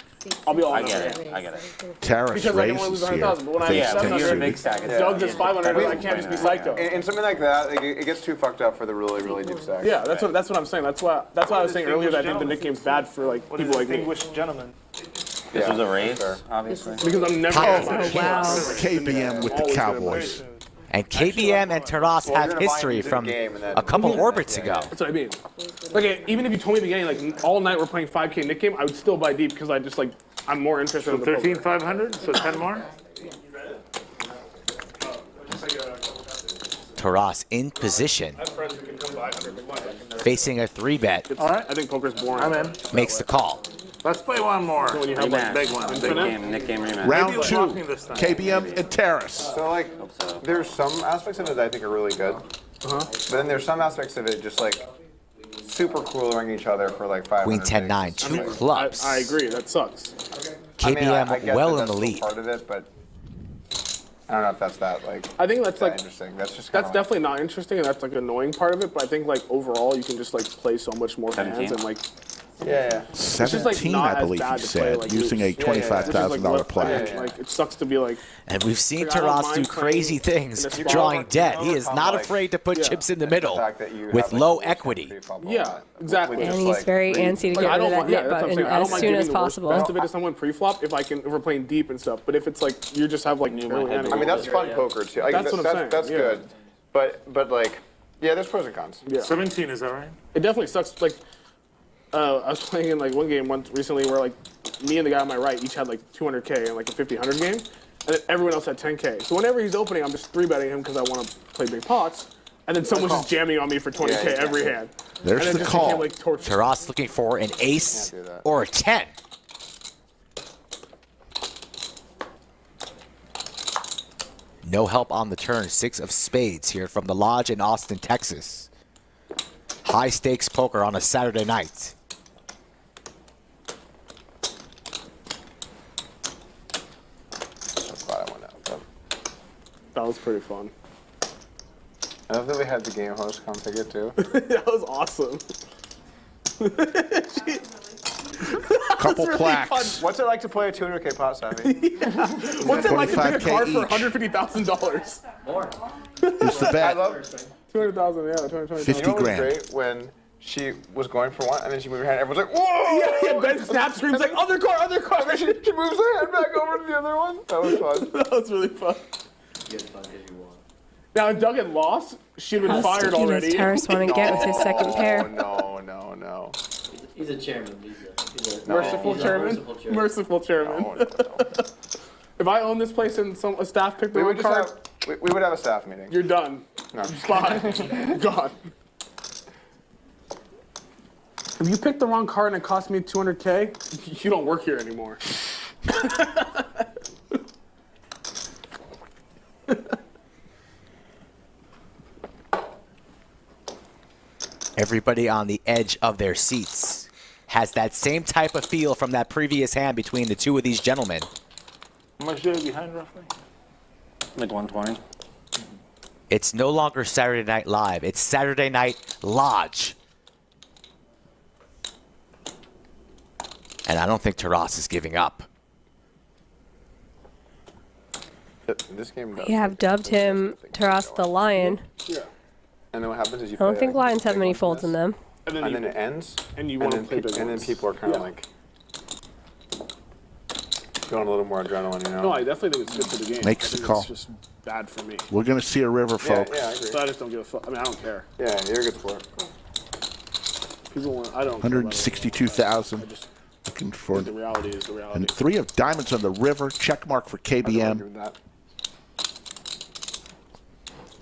I'll be all I in. get it. I get it. Terrace Because I don't want to lose races here. 100,000. But when I Thanks have to You're a 700, big stack. Doug does 500. I can't just be psycho. In something like that, like, it gets too fucked up for the really deep stacks. Yeah, that's what I'm saying. That's why I was saying earlier that I think the nickname's bad for like What is people like me distinguished gentleman? This was a race, obviously. because I'm never. Oh, gonna say wow. KBM with the Cowboys. And KBM and Taras Well, you're have gonna history bind into from the game and then- a couple orbits ago. That's what I mean. Like even if you told me at the beginning, like all night we're playing 5K nick game, I would still buy deep because I just like I'm more interested in the poker. 13,500. So 10 more. Taras in position, facing a 3-bet, I think poker's boring. I'm in. makes the call. Let's play one more. When you have like Big one. Nick game rematch. Round Maybe 2, blocking this time. KBM and Terrace. So like, there's some aspects of it that I think are really good. But then there's some aspects of it just like super cool around each other for like 500. Queen 10-9, two clubs. I agree. That sucks. KBM I get well that in the that's lead. part of it, but I don't know if that's that like. I think that's like interesting. That's just that's definitely not interesting, and that's like an annoying part of it. But I think like overall, you can just like play so much more hands 17? and like. Yeah. 17, not I as believe bad he to play, said, like, using a loose. It's just, like, $25,000 plaque. Yeah, like it sucks to be like. And we've seen Like, I don't Taras mind do crazy playing things, in a spot. drawing dead. He is Overcome, not like, afraid to put chips in the middle fact that you with have, like, low the equity. pre-flop Yeah, exactly. And he's very antsy to get rid of that net button as soon as possible. Best of it is someone pre-flop if we're playing deep and stuff. But if it's like you just have like new I mean that's fun poker too. Like, That's what I'm saying, That's yeah. good. But like, yeah, there's pros and cons. Yeah. 17, is that right? It definitely sucks. Like, I was playing in like one game once recently where like me and the guy on my right each had like 200K in like a 50-100 game, and then everyone else had 10K. So whenever he's opening, I'm just 3-betting him because I want to play big pots, and then someone's just jamming on me for 20K every hand. There's and the just call. Became, like, torture. Taras looking for an ace or a 10. No help on the turn. 6 of spades here from the Lodge in Austin, Texas. High stakes poker on a Saturday night. That's glad I went out. But That was pretty fun. I love that we had the game host come pick it too. That was awesome. Couple really plaques. What's it like to play a 200K pot, Sammy? What's it like to pick a 25K card for each. $150,000? More. It's the I bet. love. 200,000, yeah, 220,000. 50 You know what was grand. great when she was going for one and then she moved her hand. Everyone's like, whoa! Yeah, Ben snap screams like, other card, other card. And then she moves her hand back over to the other one. That was fun. That was really fun. You get fun as you want. Now, if Doug had lost, she'd been How fired sticky already. does Taras want to get with his second pair? No. He's a chairman. He's a Merciful he's a chairman. merciful chairman. Merciful chairman. If I own this place and a staff picked the We wrong would just card, have, we would have a staff meeting. you're done. No. Bye. Gone. If you pick the wrong card and it cost me 200K, you don't work here anymore. Everybody on the edge of their seats has that same type of feel from that previous hand between the two of these gentlemen. How much do you behind roughly? Like 120. It's no longer Saturday Night Live. It's Saturday Night Lodge. And I don't think Taras is giving up. This game does. We have dubbed him Taras the Lion. Yeah. And then what happens is you I don't play, think like, lions have big many ones folds in them. And then, and then it ends. And you want to play big and then ones. people are kind of Yeah. like going a little more adrenaline, you know? No, I definitely think it's good for the game. Makes I think the call. It's just bad for me. We're going to see a river, folks. Yeah, I agree. So I just don't give a fuck. I mean, I don't care. Yeah, you're a good sport. People want, I don't care about it. 162,000. I just Looking for think the reality is the reality. and 3 of diamonds on the river. Check mark for I don't agree KBM. with that.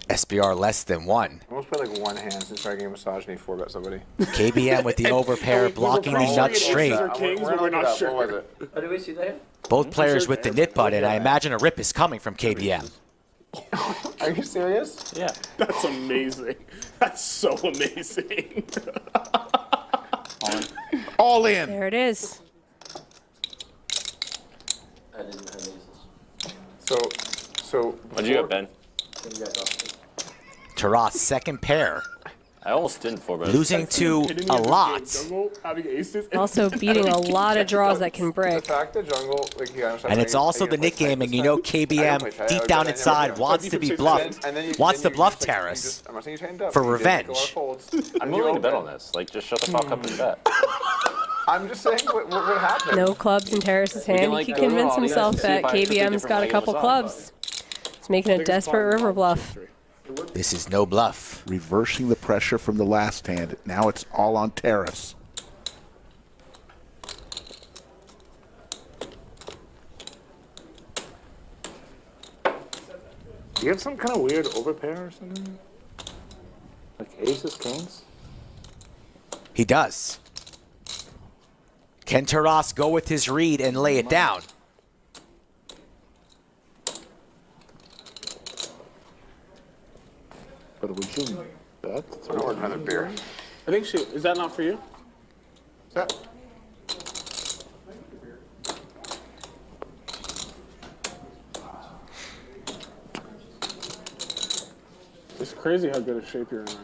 SBR less than 1. I almost played like one hand since I gave misogyny 4-bet somebody. KBM with the overpair blocking the nut straight. Kings, We're but we're gonna not look it up. What was sure. it? Oh, do we see that? Both players with the nit button. I imagine a rip is coming from KBM. Are you serious? Yeah. That's amazing. That's so amazing. All in. There it is. I didn't have aces. So. What'd you get, Ben? Then you got off. Taras second pair. I almost didn't 4-bet. Losing to a lot. Also beating a lot of draws that can The brick. fact that Jungle, like, you gotta start And it's playing- also the playing Nick play game, tight and you this know time. I KBM don't play tight. deep I down never inside do. wants to be And bluffed, then wants to you bluff just, like, Taras I'm not saying you tightened up. for You did make a lot of revenge. folds. I'm And you willing to bet opened. on this. Like, just shut the fuck up and bet. I'm just saying what happened. No clubs in Terrace's hand. like, He go convinced to all these himself and see that if I could be KBM's different got a way couple on clubs. He's making a desperate river bluff. This is no bluff. Reversing the pressure from the last hand. Now it's all on Terrace. Do you have some kind of weird overpair or something? Like aces, kings? He does. Can Taras go with his read and lay it down? But would you bet? I ordered another beer. I think she, is that not for you? Is that? It's crazy how good a shape you're in right now.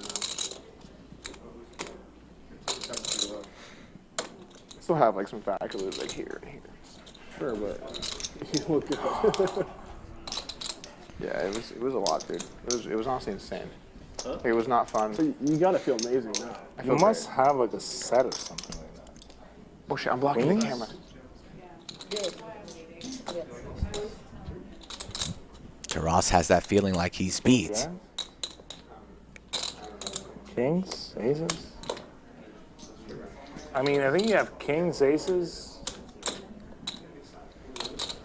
Still have like some faculties like here and here. Sure, but you look good. Yeah, it was a lot, dude. It was honestly insane. Like, it was not fun. So you gotta feel amazing now. You must have like a set or something like that. Oh shit, I'm blocking the camera. Taras has that feeling like he's beat. Kings, aces. I mean, I think you have kings, aces,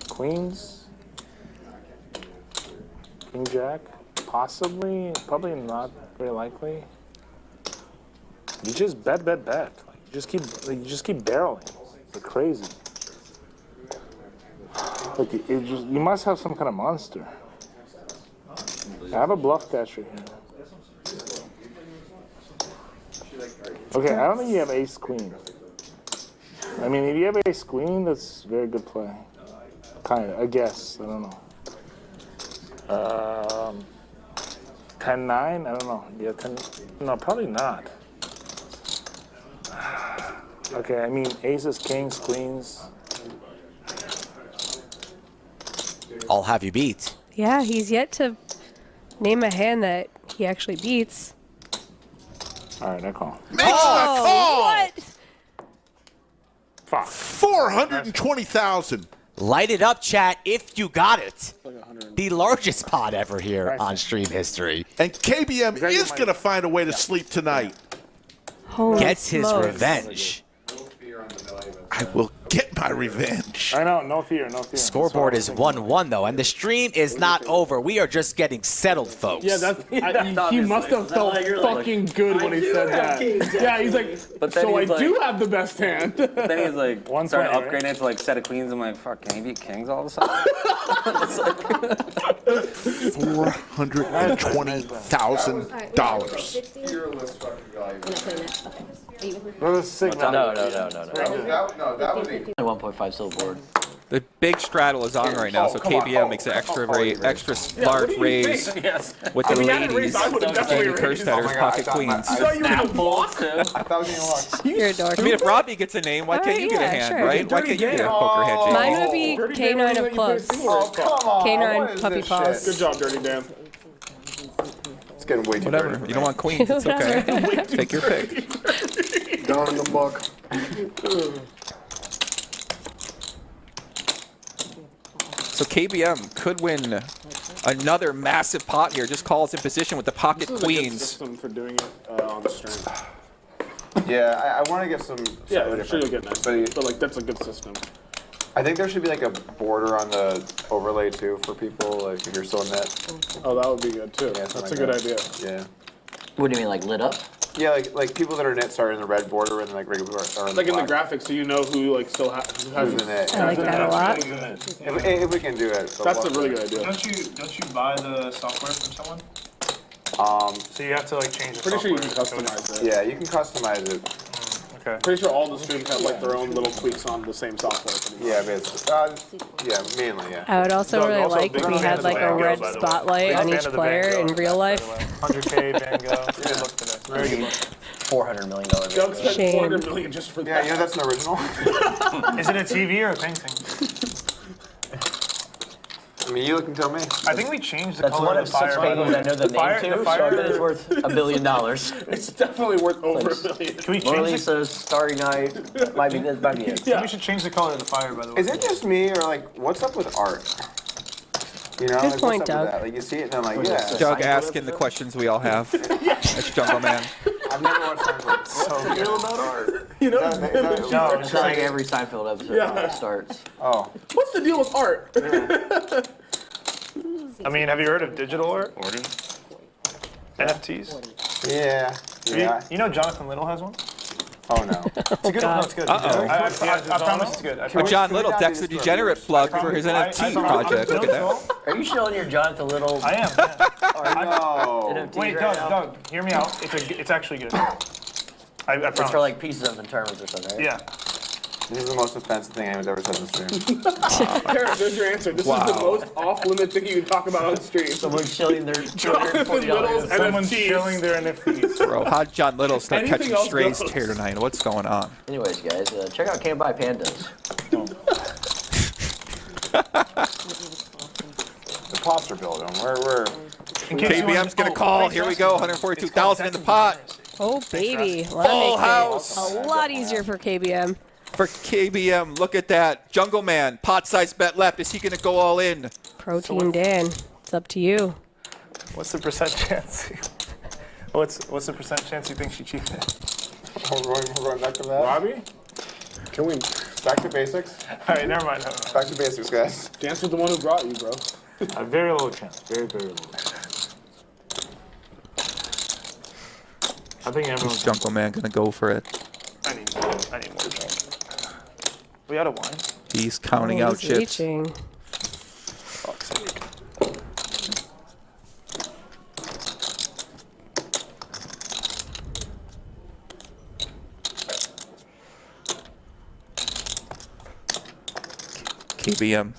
queens, king, jack, possibly, probably not very likely. You just bet. Like, you just keep barreling. It's crazy. Look, you must have some kind of monster. I have a bluff catcher here. Okay, I don't think you have ace queen. I mean, if you have ace queen, that's very good play. Kind of, I guess. I don't know. 10-9? I don't know. Yeah, 10. No, probably not. Okay, I mean, aces, kings, queens. I'll have you beat. Yeah, he's yet to name a hand that he actually beats. All right, I call. Makes the call. What? Fuck. 420,000. Light it up, chat, if you got it. The largest pot ever here on stream history. And KBM is going to find a way to sleep tonight. Holy Gets his smokes. revenge. I will get my revenge. I know, no fear, no fear. Scoreboard is 1-1, though, and the stream is not over. We are just getting settled, folks. Yeah, he must have felt fucking good when he said that. Yeah, he's like, so I do have the best hand. Then he's like, started 120, upgrading it to like set of queens. I'm like, fuck, can he beat kings all of a sudden? $420,000. No, that's sick. No. No, that would be 1.5 still board. The big straddle is on right now, so KBM makes an extra large raise with the ladies. Maybe Kerstedter's pocket queens. I thought you were gonna block. I thought you were gonna block. You're a dork. I mean, if Robbie gets a name, why can't you get a hand, sure. right? Why can't you get a poker hand, Jake? Mine would be K9 of clubs. Oh, come on. K9 What is puppy this paws. shit? Good job, Dirty Dan. It's getting way too Whatever. dirty. You don't want queens, it's okay. Take your pick. Down in the muck. So KBM could win another massive pot here. Just calls in position with the pocket This is a good queens. system for doing it on the stream. Yeah, I want to get some. Yeah, I'm sure you'll get nice. But But like, that's a good system. I think there should be like a border on the overlay too for people, like if you're still in net. Oh, that would be good too. Yeah, That's a good idea. Yeah. What do you mean, like lit up? Yeah, like people that are net are in the red border and then like regular are in Like the in the black. graphics, so you know who like still has Who's in it? I like that a lot. If we can do it. That's a really good idea. Don't you buy the software from someone? So you have to like change the Pretty sure you software. can customize it. Yeah, you can customize it. Okay. Pretty sure all the streams have like their own little tweaks on the same software. Yeah, but yeah, mainly, yeah. I would also really like if we had like a red spotlight on each player in real life. 100K Van Gogh. Good look today. Very good look. $400 million. Doug spent Shame. 400 million just for Yeah, that. you know that's an original. Is it a TV or a painting? I mean, you can tell me. I think we changed the That's color one of of the six fire. paintings I know the name to, so I bet it's worth $1 billion. It's definitely worth over $1 billion. Can we Mona change it? Lisa, Starry Night, that might be it. I think we should change the color of the fire, by the way. Is it just me or like what's up with art? You know, Good like, point, what's up with Doug. that? Like you see it and I'm like, yeah. Doug asking the questions we all have. That's Jungleman. I've never watched Seinfeld. What's the deal about art? You know, No, It's like every Seinfeld episode when it starts. Oh. what's the deal with art? I mean, have you heard of digital art? NFTs? Yeah. Yeah. You know Jonathan Little has one? Oh no. It's good. No, it's good. I promise it's good. But John Little, Dexter Degenerate plug for his NFT project. Look at that. Are you showing your Jonathan Little? I am. Yeah. No. NFT Wait, right now? Doug, hear me out. It's actually good. I promise. It's for like pieces of the tournaments or something, right? Yeah. This is the most offensive thing anyone's ever said in the stream. There, there's your answer. This is the most off-limit thing you can talk about on stream. Someone's shilling their Jonathan Little's Someone's NFTs. shilling their NFTs. Bro, how'd John Little start Anything catching else strays goes. here tonight? What's going on? Anyways, guys, check out Can't Buy Pandas. The pops are building. We're KBM's gonna call. Here we go. 142,000 in the pot. Oh, baby. Well, Full that house. makes it a lot easier for KBM. For KBM, look at that. Jungleman, pot size bet left. Is he gonna go all in? Protein Dan, it's up to you. What's the percent chance? What's the percent chance you think she cheated? we're going back to that. Robbie? Can we back to basics? All right, never mind. Back to basics, guys. Dance with the one who brought you, bro. A very low chance. Very, very low. I think Is everyone's. Jungleman gonna go for it? I need more. We out of wine. He's counting out he's chips. reaching. Fuck's sake. KBM.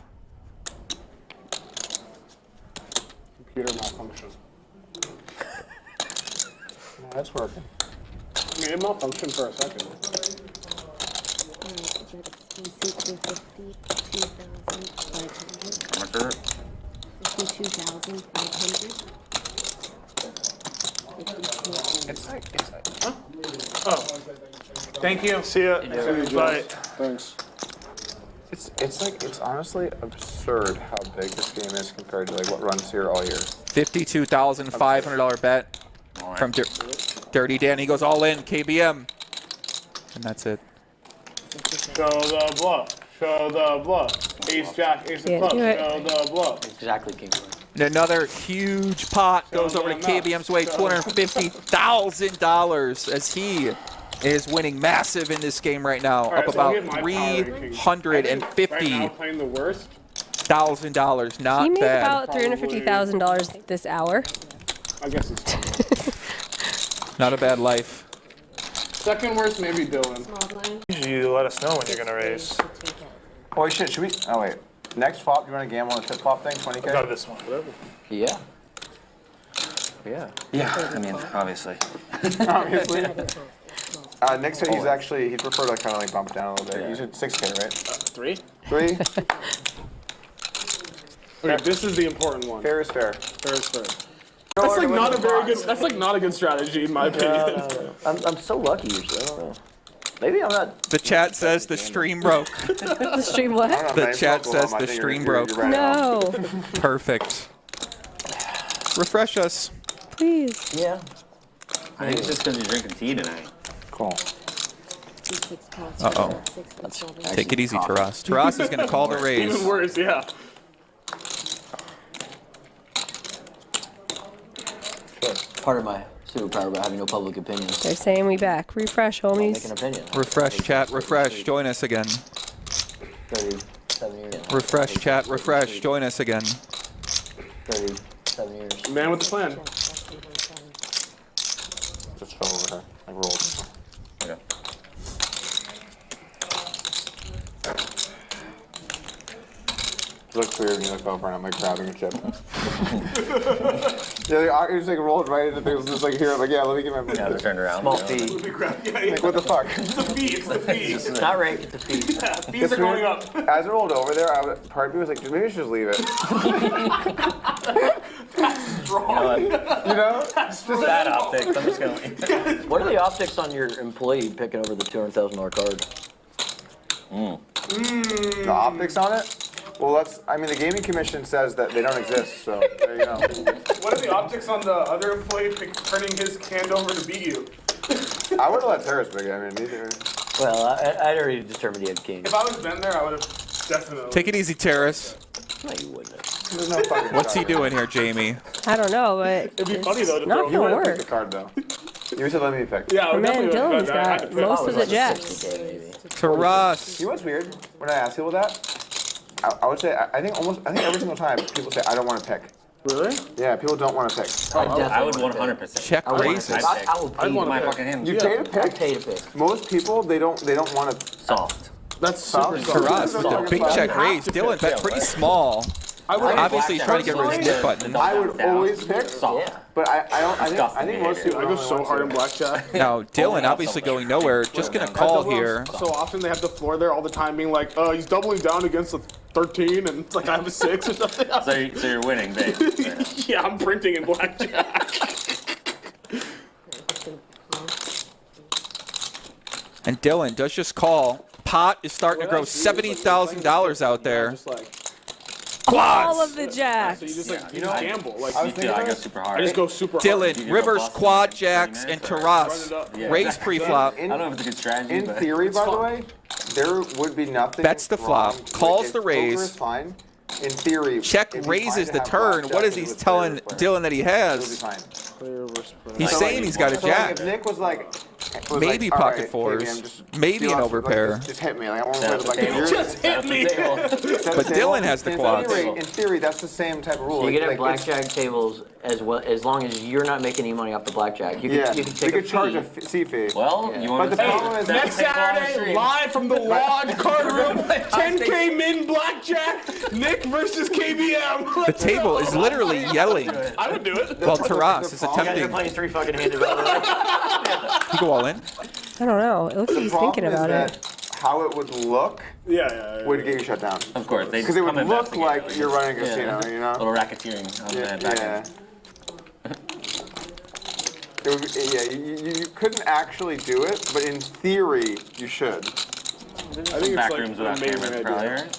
Computer malfunction. No, that's working. I mean, it malfunctioned for a second. Oh. Thank you. See ya. Bye. Thanks. It's honestly absurd how big this game is compared to like what runs here all year. $52,500 bet from Dirty Dan. He goes all in. KBM. And that's it. Show the bluff. Show the bluff. Ace Jack, Ace of Can't Clubs. do it. Show the bluff. Exactly, King. And another huge pot goes over to KBM's way. $250,000 as he is winning massive in this game right now. Alright, Up so I'll about give my power ranking. Right now, playing the worst. $350,000. Not He made bad. about $350,000 this hour. I guess it's fine. Not a bad life. Second worst, maybe Dylan. Usually you let us know when you're gonna raise. Oh shit, should we? Oh wait. Next flop, you want to gamble on a tip flop thing? 20K? Not this one. Yeah. Yeah. Yeah, I mean, obviously. Obviously. Nick said he'd prefer to kind of like bump it down a little bit. You said 6K, right? 3? 3? Okay, this is the important one. Fair is fair. Fair is fair. That's like not a very good. That's like not a good strategy in my opinion. I'm so lucky usually. I don't know. Maybe I'm not. The chat says the stream broke. The stream what? The chat says the stream broke. No. Perfect. Refresh us. Please. Yeah. I think it's just because you're drinking tea tonight. Cool. Uh-oh. Take it easy, Taras. Taras is going to call the raise. Even worse, yeah. Part of my superpower about having no public opinion. They're saying we back. Refresh, Make an homies. opinion. Refresh, chat, refresh. Join us again. 37 years. Refresh, chat, refresh. Join us again. 37 years. Man with the plan. Just fell over her. I rolled. Yeah. It looks weird when you look over and I'm like grabbing a chip. Yeah, he just like rolled right into things, just like here. I'm like, yeah, let me get my money. Yeah, they're turned around. Small fee. Like, what the fuck? It's the fee. It's the fee. It's not rate, it's a fee. Fees are going up. As it rolled over there, part of me was like, maybe I should just leave it. Strong. You know? Bad optics. I'm just going to. What are the optics on your employee picking over the $200,000 card? The optics on it? Well, I mean, the gaming commission says that they don't exist, so there you go. What are the optics on the other employee turning his hand over to beat you? I would have let Terrace pick it. I mean, neither. Well, I'd already determined he had king. If I was been there, I would have definitely. Take it easy, Terrace. No, you wouldn't have. There's no fucking What's he doing here, Jamie? I don't know, but It'd be funny though to not throw. gonna You would have picked work. the card though. You said let me pick. Yeah, Oh, man, Dylan's got most of the jacks. To Russ. You know what's weird? When I ask people that, I would say I think every single time people say I don't want to pick. Really? Yeah, people don't want to pick. I would 100%. Check raises. I will pay my fucking hand. You pay to pick? I pay to pick. Most people they don't want to. Soft. That's super To Russ with the big check raise. Dylan bet pretty small. Obviously he's trying to get rid of his split button. I would always pick, but I think most people. I go so hard in blackjack. Now Dylan obviously going nowhere. Just gonna call here. So often they have the floor there all the time, being like, he's doubling down against a 13, and it's like I have a 6 or something. So you're winning, babe. Yeah, I'm printing in blackjack. And Dylan does just call. Pot is starting to grow $70,000 out there. Quads. All of the jacks. So you just gamble. Like I go super hard. I just go super hard. Dylan, rivers, quad jacks, and Taras. Raise pre-flop. I don't know if it's a good strategy. In theory, by the way, there would be nothing. Bets the flop, wrong calls with the it. raise. Poker is fine. In theory, Check it'd be fine raises to the have turn. blackjack What is if he it was telling player. Dylan that he It would be has? fine. He's saying he's got a So like, jack. if Nick was like, Maybe all pocket right, fours. baby, I'm just Maybe an deal off, overpair. Like, just hit me. Like I want to play the blackjack. Just hit me. But Dylan has the quads. In theory, that's the same type of rule. So you Like, can have like, it's- blackjack tables as well, as long as you're not making any money off the blackjack. You can take we could a charge fee. a C fee. Well, you want But the problem is Next Saturday, live from the Lodge card room, 10K min blackjack, Nick versus KBM. The table is literally yelling. I would do it. While Taras is You guys are attempting. playing 3 fucking handed, by the way. You go all in? I don't know. It looks like he's thinking about it. How it would look Yeah. would get you shut down. Of course. Because it would look like you're running a casino, you know? Little racketeering on the back end. It would be, you couldn't actually do it, but in theory, you should. I think Back it's rooms like without an cameras, amazing probably, idea. right?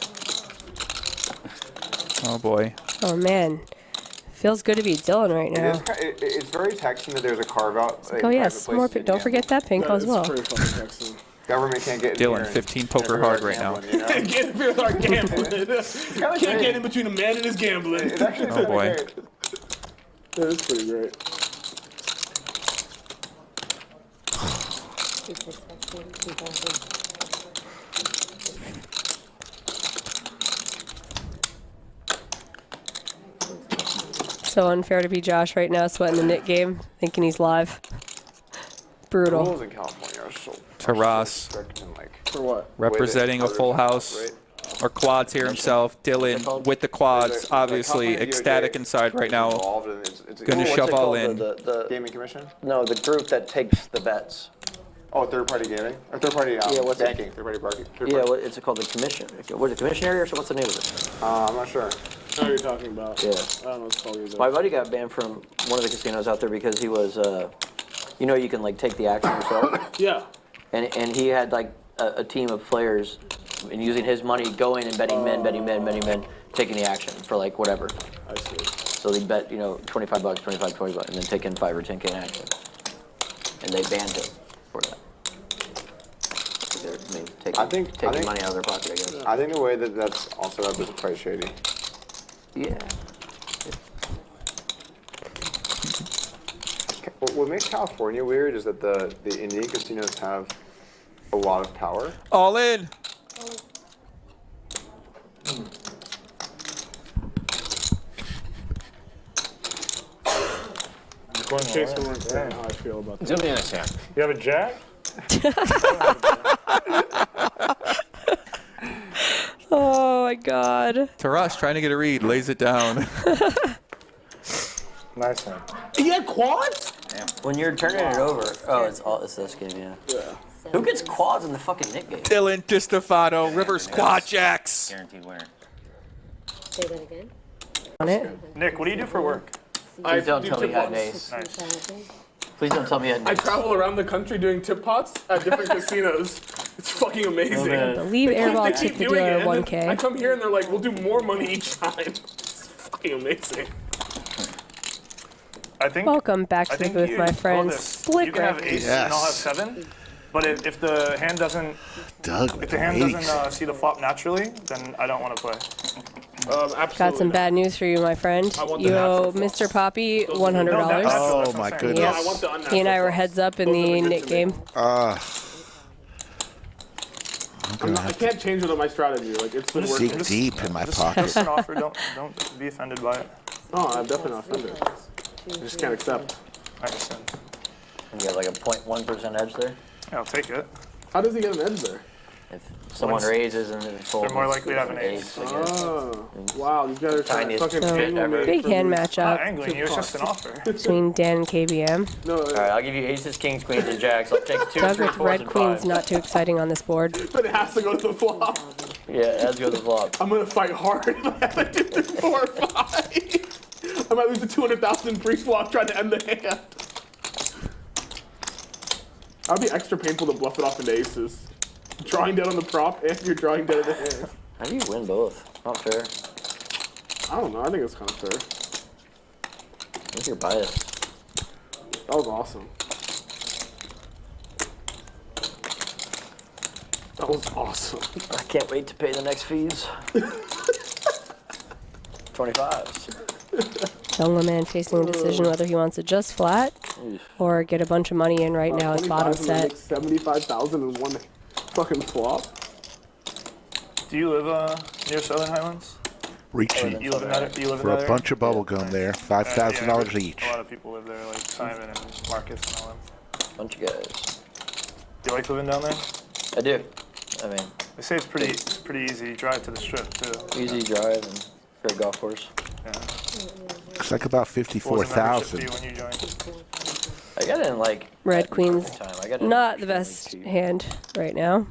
Oh boy. Oh man, feels good to be Dylan right now. It's very texting that there's a carve out. Oh yes, more. Don't forget that pink as well. Government can't get in Dylan, here 15 poker hard right now. you know? Get in here like gambling. Can't get in between a man and his gambling. It's actually Oh boy. great. Yeah, it's pretty great. So unfair to be Josh right now, sweating the Nick game, thinking he's live. Brutal. Rules in California are so Taras strict and like. For what? representing a full house. Or quads here himself. Dylan with the quads, obviously ecstatic inside right now. Gonna shove all in. The gaming commission? No, the group that takes the bets. Oh, third party gaming? Or third party banking? Third party. Yeah, what it's called the commission. What is it, commissionary or so? What's the name of it? I'm not sure. I know what you're talking about. Yeah. I don't know what it's called either. My buddy got banned from one of the casinos out there because he was, you know, you can like take the action yourself. Yeah. And he had like a team of players, and using his money, going and betting men, taking the action for like whatever. I see. So they bet, you know, $25, 25, 20 bucks, and then taking 5 or 10K in action. And they banned him for that. I mean, taking money out of their pocket, I guess. I think the way that that's also up is quite shady. Yeah. What makes California weird is that the Indian casinos have a lot of power. All in. In case we weren't saying how I feel about that. It's in his hand. You have a jack? Oh my God. Taras trying to get a read, lays it down. Nice one. He had quads? When you're turning it over, it's this game, yeah. Yeah. Who gets quads in the fucking Nick game? Dylan DiStefano, Rivers quad jacks. Guaranteed winner. Say that again. On it. Nick, what do you do for work? Please don't tell me you had an Nice. ace. Please don't tell me you had an I ace. travel around the country doing tip pots at different casinos. It's fucking amazing. Oh, I believe Airball They tipped keep the doing it, dealer and then I 1K. come here and they're like, we'll do more money each time. It's fucking amazing. I think. Welcome back I to the think booth, you my know friends. this. Slick You can have record. ace and I'll have 7. But if the hand doesn't, Doug with if the hand ace. doesn't see the flop naturally, then I don't want to play. Absolutely. Got some bad news for you, my friend. You owe Mr. Poppy $100. Oh my goodness. No, I want the unnatural He and I were flops. heads up in Those are the good Nick to me. game. I can't change it on my strategy. Like it's been working. Dig deep in my Just pocket. an offer. Don't be offended by it. No, I'm definitely not offended. I just can't accept. I understand. You got like a 0.1% edge there. Yeah, I'll take it. How does he get an edge there? If someone raises and then folds, They're more likely to have an ace. Oh, wow, these guys are Tiniest fucking bit angle ever. me Big for hand these- matchup Angling you, it's just an offer. between Dan and KBM. No, All right, I'll give you aces, kings, queens, and jacks. I'll take 2, Doug 3, with 4s, red and queens, 5s. not too exciting on this board. but it has to go to the flop. Yeah, that's good as flop. I'm gonna fight hard if I have to do 4 or 5. I might lose the 200,000 pre-flop trying to end the hand. That'd be extra painful to bluff it off into aces. Drawing dead on the prop and you're drawing dead in the hand. How do you win both? Not fair. I don't know. I think it's kind of fair. What's your bias? That was awesome. That was awesome. I can't wait to pay the next fees. 25s. Jungleman facing a decision whether he wants to just flat or get a bunch of money in right now. His bottom 25 and then set. make 75,000 in one fucking flop. Do you live near Southern Highlands? Reaching You live in that? You live in for that a bunch of bubble gum there. $5,000 each. A lot of people live there, like Simon and Marcus and all them. Bunch of guys. Do you like living down there? I do. I mean, They say it's pretty easy. You drive to the strip too. easy drive and great golf course. Yeah. Looks like about What was the membership 54,000. fee when you joined? I got in like Red queens, time. I got in not the really best cheap. hand right now.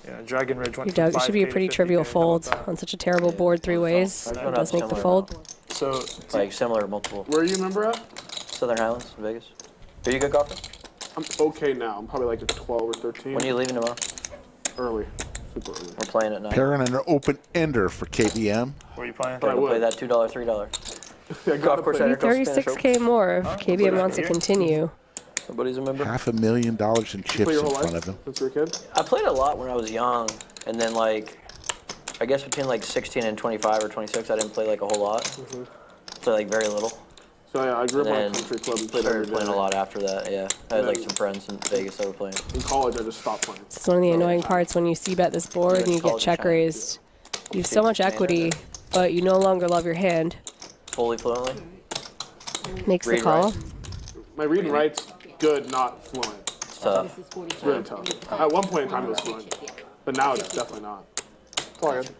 Yeah, Dragon Ridge went Your from Doug, it should be a 5K to pretty 50K. trivial How about fold that? on such a terrible board 3 ways. I've It gone does up make the similar fold. So Like similar multiple. Where are you a member at? Southern Highlands, Vegas. Are you a good golfer? I'm okay now. I'm probably like a 12 or 13. When are you leaving tomorrow? Early. Super early. We're playing at night. Pairing an open ender for KBM. where are you playing? But I We'll would. play that $2, $3. Yeah, Golf course play. at Spanish 36K more if KBM wants to continue. Nobody's a member. $500,000 in chips Play your in whole front life of him. since you were a kid? I played a lot when I was young, and then like, I guess between like 16 and 25 or 26, I didn't play like a whole lot. Play like very little. So yeah, I grew up on a And country club and played every started day. playing a lot after that. Yeah, I had like some friends in Vegas that were playing. In college, I just stopped playing. It's one of the annoying parts when you c-bet this board and you get check raised. You have so much equity, but you no longer love your hand. Fully fluently. Makes the Read call. right. My read and write's good, not fluent. It's tough. It's really tough. At one point in time, it was fluent, but now it's definitely not. It's all good.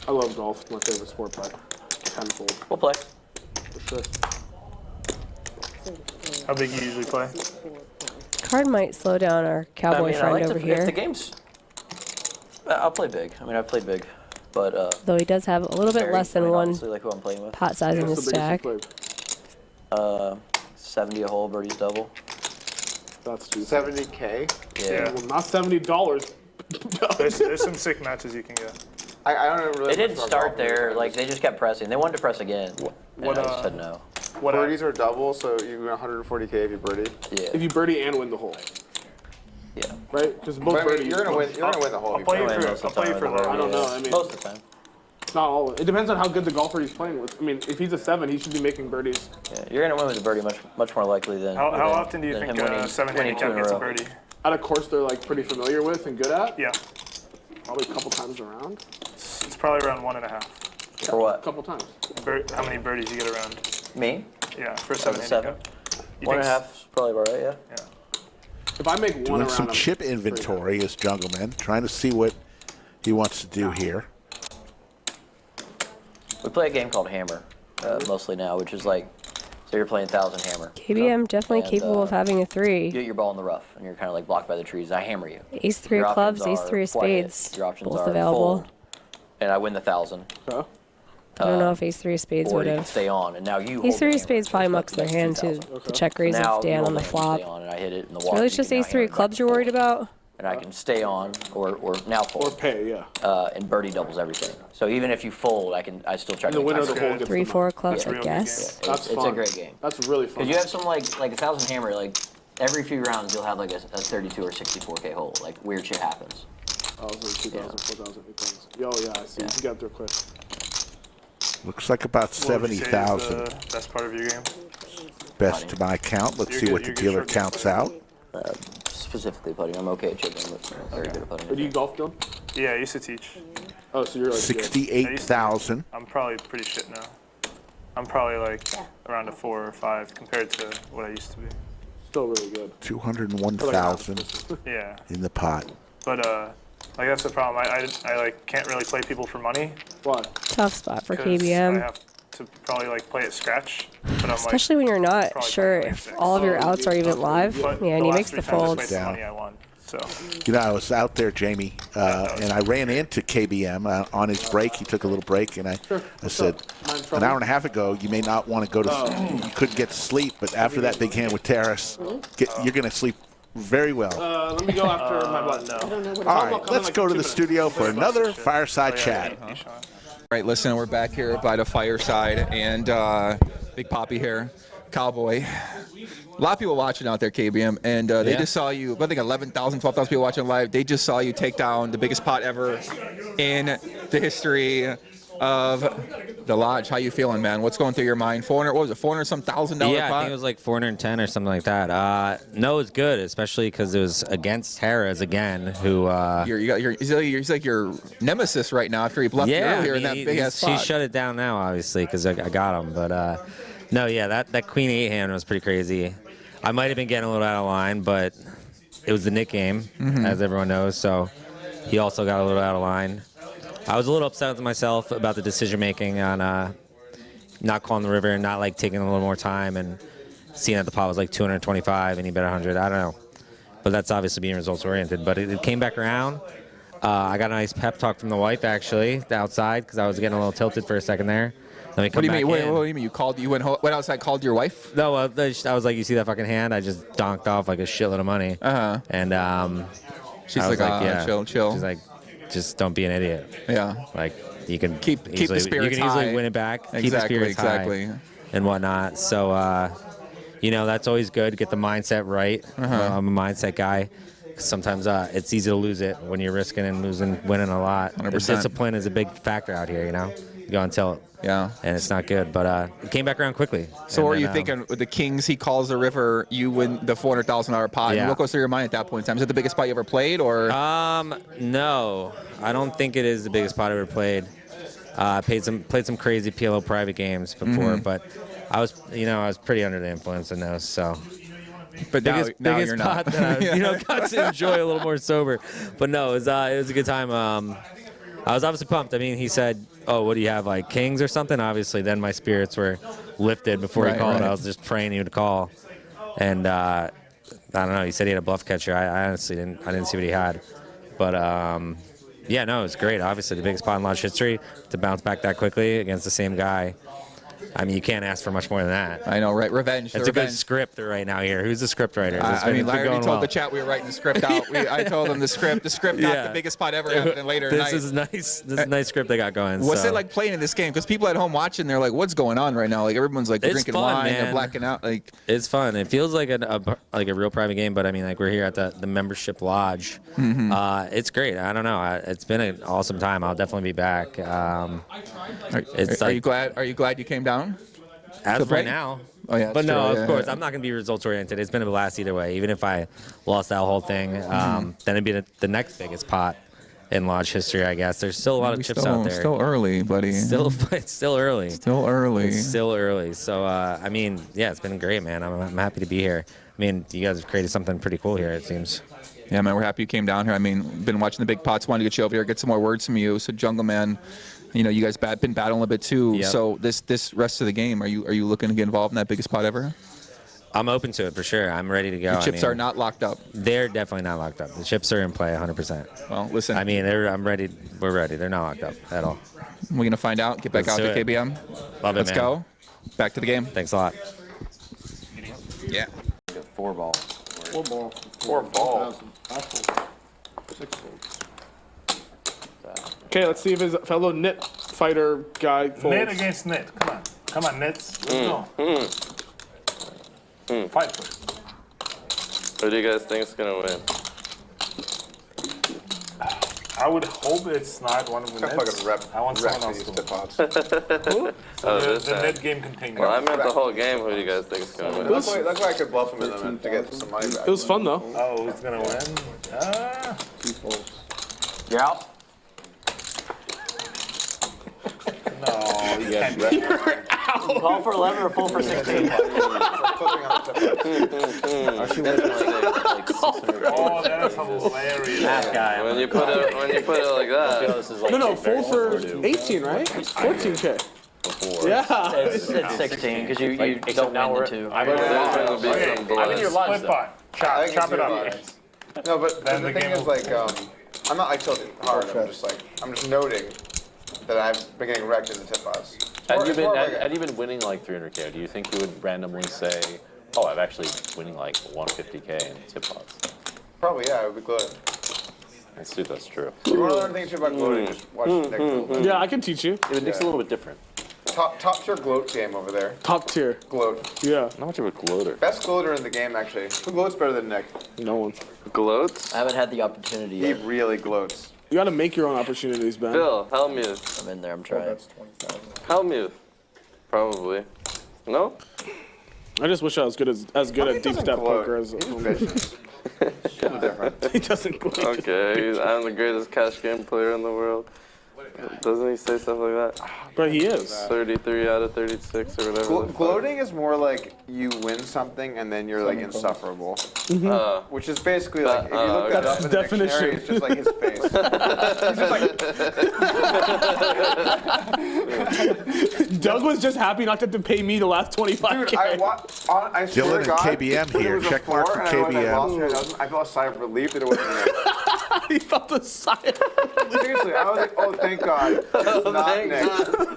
I love golf. It's my favorite sport by tenfold. We'll play. For sure. How big you usually play? Card might slow down our cowboy I mean, I friend like over to, here. If the game's, I'll play big. I mean, I've played big, but Though he does have a little bit very- less I than mean, one honestly, like who I'm playing with. pot size in What's his the biggest you stack. played? 70 a hole, birdie's double. That's juicy. 70K. Yeah. Well, not $70. There's some sick matches you can get. I don't really. They didn't start there. Like they just kept pressing. They wanted to press again, and what, I just said no. What Birdies are double, so you win 140K if you birdie. Yeah. If you birdie and win the hole, Yeah. right? Because both But I mean, birdies. you're gonna win. You're gonna win the whole. I'll play you Most for. of the I'll play you time, for I don't low. I don't know. I mean, Most of the time. not all. It depends on how good the golfer he's playing with. I mean, if he's a 7, he should be making birdies. Yeah. You're gonna win with a birdie much more likely than. How than- often do you than think him winning 7 winning two handicap in a gets a row. birdie? At a course they're like pretty familiar with and good at. Yeah, Probably a couple times around. it's probably around 1.5. For A what? couple times. How many birdies you get around? Me? Yeah, for As 7 a 7? handicap. You One and a think half is probably about right. Yeah. Yeah. If I make one Doing around, some I'm chip pretty inventory as Jungleman, trying to see what he wants to do here. We play a game called Hammer, mostly now, which is like, so you're playing 1,000 Hammer. KBM definitely And, capable of having a You 3. get your ball in the rough, and you're kind of like blocked by the trees. I hammer you. Ace 3 Your of clubs, options ace are 3 of quiet. spades. Your options Both are available. fold, and I win the 1,000. Huh? I don't know if ace 3 of spades Or would you can have. stay on, and now you hold Ace the 3 of hammer, spades so probably it's mucks their like hand 2,000. to the check raise Now of you Dan hold on the the hammer, flop. stay on, and I hit it in the So water. really it's just You can ace now 3 hammer of clubs back you're and worried forth. about? And I can stay on, or now Or fold. pay, yeah. And birdie doubles everything. So even if you fold, I still try And to the winner of make the it. hole gets 3, the 4 money. of clubs, That's a I real good guess. game. That's It's fun. a great game. That's really fun. Because you have some like 1,000 hammer, like every few rounds you'll have like a 32 or 64K hole. Like weird shit happens. 1,000, 2,000, 4,000, 8,000. Oh, yeah, I see. You can get up there quick. Looks like about What would you say is 70,000. the best part of your game? Best to my count. Let's You're see good- what the you're good dealer short counts out. Specifically putting. I'm okay at chipping, but very good at putting. Do you golf, Dylan? Yeah, I used to teach. Oh, so you're like 68,000. I'm probably pretty shit now. I'm probably like around a 4 or 5 compared to what I used to be. Still really good. 201,000 Yeah. in the pot. But like that's the problem. I like can't really play people for money. Why? Tough spot for 'Cause KBM. I have to probably like play at scratch. But I'm Especially when you're not sure if all of your outs are even live. Yeah, and he makes the folds. money I won. So. You know, I was out there, Jamie, and I ran into KBM on his break. He took a little break, and I said, an hour and a half ago, you may not want to go to you couldn't get to sleep, but after that big hand with Terrace, you're going to sleep very well. Let me go after my button. All right, let's go to the studio for another fireside chat. All right, listen, we're back here by the fireside, and Big Poppy here, Cowboy. A lot of people watching out there, KBM, and they just saw you, I think 11,000, 12,000 people watching live. They just saw you take down the biggest pot ever in the history of the Lodge. How you feeling, man? What's going through your mind? 400, what was it, 400 some $1,000 pot? Yeah, I think it was like 410 or something like that. No, it's good, especially because it was against Harris again, who. He's like your nemesis right now after he bluffed you earlier in that big ass spot. He shut it down now, obviously, because I got him. But no, yeah, that Queen 8 hand was pretty crazy. I might have been getting a little out of line, but it was the Nick game, as everyone knows. So he also got a little out of line. I was a little upset with myself about the decision making on not calling the river and not like taking a little more time and seeing that the pot was like 225 and he bet 100. I don't know, but that's obviously being results oriented. But it came back around. I got a nice pep talk from the wife actually outside because I was getting a little tilted for a second there. What do you mean? What do you mean? You went outside, called your wife? No, I was like, you see that fucking hand? I just donked off like a shitload of money. And she's like, yeah. chill. She's like, just don't be an idiot. Yeah. Like you can keep the spirits You can easily win it back. Keep the spirits high and whatnot. So that's always good. Get the mindset right. I'm a mindset guy. Sometimes it's easy to lose it when you're risking and winning a lot. 100%. Discipline is a big factor out here. You go and tell it. Yeah. And it's not good, but it came back around quickly. So what are you thinking with the Kings? He calls the river, you win the $400,000 pot. Yeah. What goes through your mind at that point in time? Is it the biggest pot you ever played, or? No, I don't think it is the biggest pot I ever played. I played some crazy PLO private games before, but I was pretty under the influence in those. So, but biggest you're pot not. that I got to enjoy a little more sober. But no, it was a good time. I was obviously pumped. I mean, he said, "Oh, what do you have, like kings or something?" Obviously, then my spirits were lifted before he called. I was just praying he would call, and I don't know. He said he had a bluff catcher. I honestly didn't see what he had, but yeah, no, it was great. Obviously, the biggest pot in Lodge history to bounce back that quickly against the same guy. I mean, you can't ask for much more than that. I know, right? Revenge. It's a good script right now here. Who's the script writer? Larry already told the chat we were writing the script out. I told him the script got the biggest pot ever happening later This tonight. is nice. This is a nice script they got going. What's it like playing in this game? Because people at home watching, they're like, "What's going on right now?" Like everyone's like drinking wine, man. they're blacking out. Like it's fun. It feels like a real private game, but I mean, like we're here at the membership lodge. It's great. I don't know. It's been an awesome time. I'll definitely be back. Are you glad you came down? As of right now. Oh, yeah. But no, true. of course, I'm not going to be results oriented. It's been a blast either way. Even if I lost that whole thing, then it'd be the next biggest pot in Lodge history, I guess. There's still a lot of chips out there. Still early, buddy. It's still early. Still early. It's still early. So, I mean, yeah, it's been great, man. I'm happy to be here. I mean, you guys have created something pretty cool here, it seems. Yeah, man, we're happy you came down here. I mean, been watching the big pots, wanted to get you over here, get some more words from you. So, Jungleman, you guys been battling a bit too. Yep. So this rest of the game, are you looking to get involved in that biggest pot ever? I'm open to it for sure. I'm ready to go. The chips are not locked up. They're definitely not locked up. The chips are in play 100%. Well, listen. I mean, I'm ready. We're ready. They're not locked up at all. We're gonna find out. Get back Let's out do to it. KBM. Love it, Let's man. go. Back to the game. Thanks a lot. Yeah. 4 ball. 4 ball. 4 ball. 6 folds. Okay, let's see if his fellow knit fighter guy folds. Knit against knit. Come on, knits. Let's go. Fight for it. Who do you guys think is gonna win? I would hope it's not one of the nets. I want someone else to pods. Who? The net game container. Well, I meant the whole game. Who do you guys think is going to win? That's why I could bluff him in them to get some money back. It was fun though. Oh, who's gonna win? Yeah. No, you can't. You're out. Call for 11 or full for 16. Oh, that is hilarious. That guy. When you put it like that. No, full for 18, right? 14K. Yeah. It's 16 because you don't win the 2. I think you're split pot. Chop it up. No, but the thing is, like, I'm not like tilting hard. I'm just noting that I've been getting wrecked in the tip pods. Had you been winning like 300K, do you think you would randomly say, oh, I'm actually winning like 150K in tip pods? Probably, yeah, it would be gloating. That's true, that's true. You want to learn things about gloating, just watch Nick. Yeah, I can teach you. Nick's a little bit different. Top tier gloat game over there. Top tier. Gloat. Yeah. Not much of a gloater. Best gloater in the game, actually. Who gloats better than Nick? No one. Gloats? I haven't had the opportunity He yet. really gloats. You gotta make your own opportunities, Ben. Phil, Helmuth. I'm in there, I'm trying. Helmuth. Probably. No? I just wish I was good as good at deep step poker as He's vicious. Different. he doesn't gloat. Okay, I'm the greatest cash game player in the world. Doesn't he say stuff like that? But he is. 33 out of 36 or whatever. Gloating is more like you win something and then you're like insufferable. Which is basically like, if you look that up in the dictionary, it's just like his face. He's just like... Doug was just happy not to have to pay me the last 25K. Dude, I swear Dylan to and God, KBM here. Check mark for KBM. I felt a sigh of relief that it wasn't Nick. He felt a sigh of relief. Seriously, I was like, oh, thank God. It's not Nick.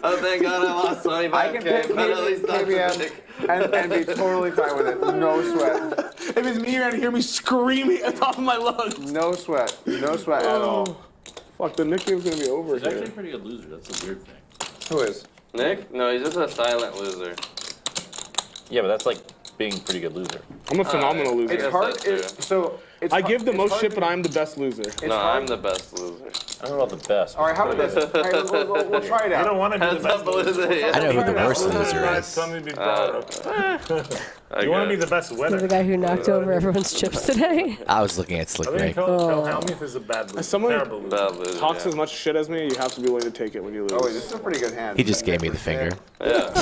Oh, thank God I lost 25K. I can pick but at least not KBM and be totally fine with it. No sweat. If it's me, you're gonna hear me screaming at the top of my lungs. No sweat. No sweat at all. Fuck, the nickname's gonna be over He's here. actually a pretty good loser. That's a weird thing. Who is? Nick? No, he's just a silent loser. Yeah, but that's like being a pretty good loser. I'm a phenomenal loser. It's hard. I give the most shit, but I'm the best loser. No, I'm the best loser. I don't know about the best. All right, how about this? All right, we'll try it out. You don't want to be the best loser. I know who the worst loser is. Something to be proud of. You want to be the best winner. The guy who knocked over everyone's chips today. I was looking at Slick I think Rick. Phil Helmuth is a bad loser. As someone Terrible who loser. talks as much shit as me, you have to be willing to take it when you lose. Oh, wait, this is a pretty good hand. He just gave me the finger. Yeah.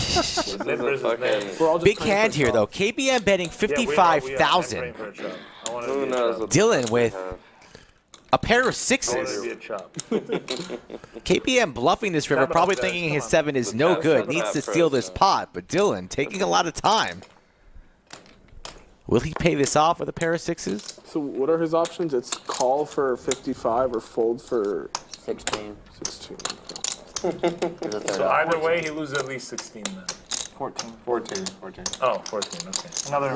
We're all just Big hand here, though. KBM betting 55,000. Who knows? Dylan with a pair of sixes. KBM bluffing this river, probably thinking his 7 is no good, needs to steal this pot. But Dylan taking a lot of time. Will he pay this off with a pair of sixes? So what are his options? It's call for 55 or fold for 16. 16. So either way, he loses at least 16 then. 14. Oh, 14, okay. Another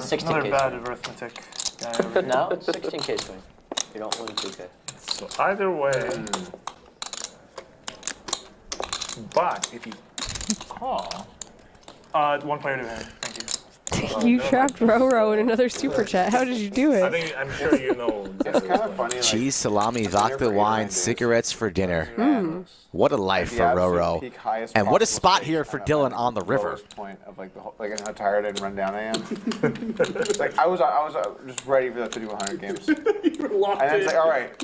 bad arithmetic guy. No, 16K swing. You don't win 2K. So either way, but if you call, one player to hand. Thank you. You trapped Roro in another super chat. How did you do it? I'm sure you know. It's kind of funny. Cheese, salami, vodka, wine, cigarettes for dinner. What a life for Roro. And what a spot here for Dylan on the river. Point of like the whole, like how tired and run down I am. Like I was just ready for the 5100 games. And then it's like, all right,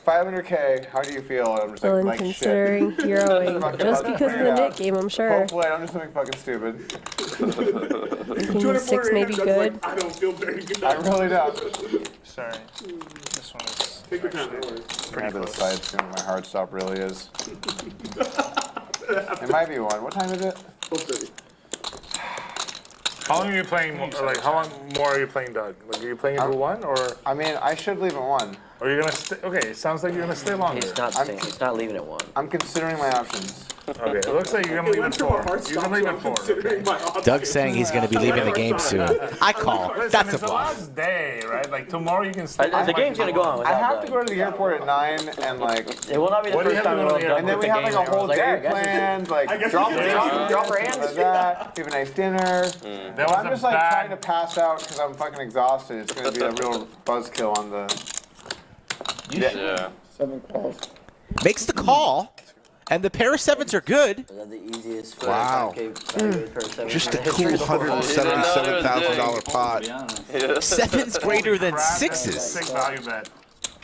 500K. How do you feel? And I'm just Dylan like considering shit. heroing just because of the net game, I'm sure. Hopefully, I don't do something fucking stupid. Thinking 6 may be good. I don't feel very good. I really don't. Sorry. This one is Take your time, don't worry. Pretty close. Decide soon what my hard stop really is. It might be 1. What time is it? 12:30. How long are you playing? Like, how long more are you playing, Doug? Like, are you playing until 1, or? I mean, I should leave at 1. Or you're gonna stay? Okay, it sounds like you're gonna stay longer. He's not staying. He's not leaving at 1. I'm considering my options. Okay, it looks like you're gonna leave at 4. You're gonna leave at 4. Doug's saying he's going to be leaving the game soon. I call. Listen, That's a it's the bluff. last day, right? Like tomorrow you can stay. The game's gonna go on I without have to Doug. go to the airport at 9 and like. It will not be the What do you first have time to we'll do have And then we the have like game. a whole Like, day I guess planned, like drop her hands, that. We have a nice dinner. That was I'm just like trying to pass out because I'm fucking exhausted. It's gonna be a real buzzkill on the. Yeah. 7 calls. Makes the call, and the pair of sevens are good. Is that the easiest for Wow. Just a cool $177,000 pot. Sevens greater than sixes. Big value bet.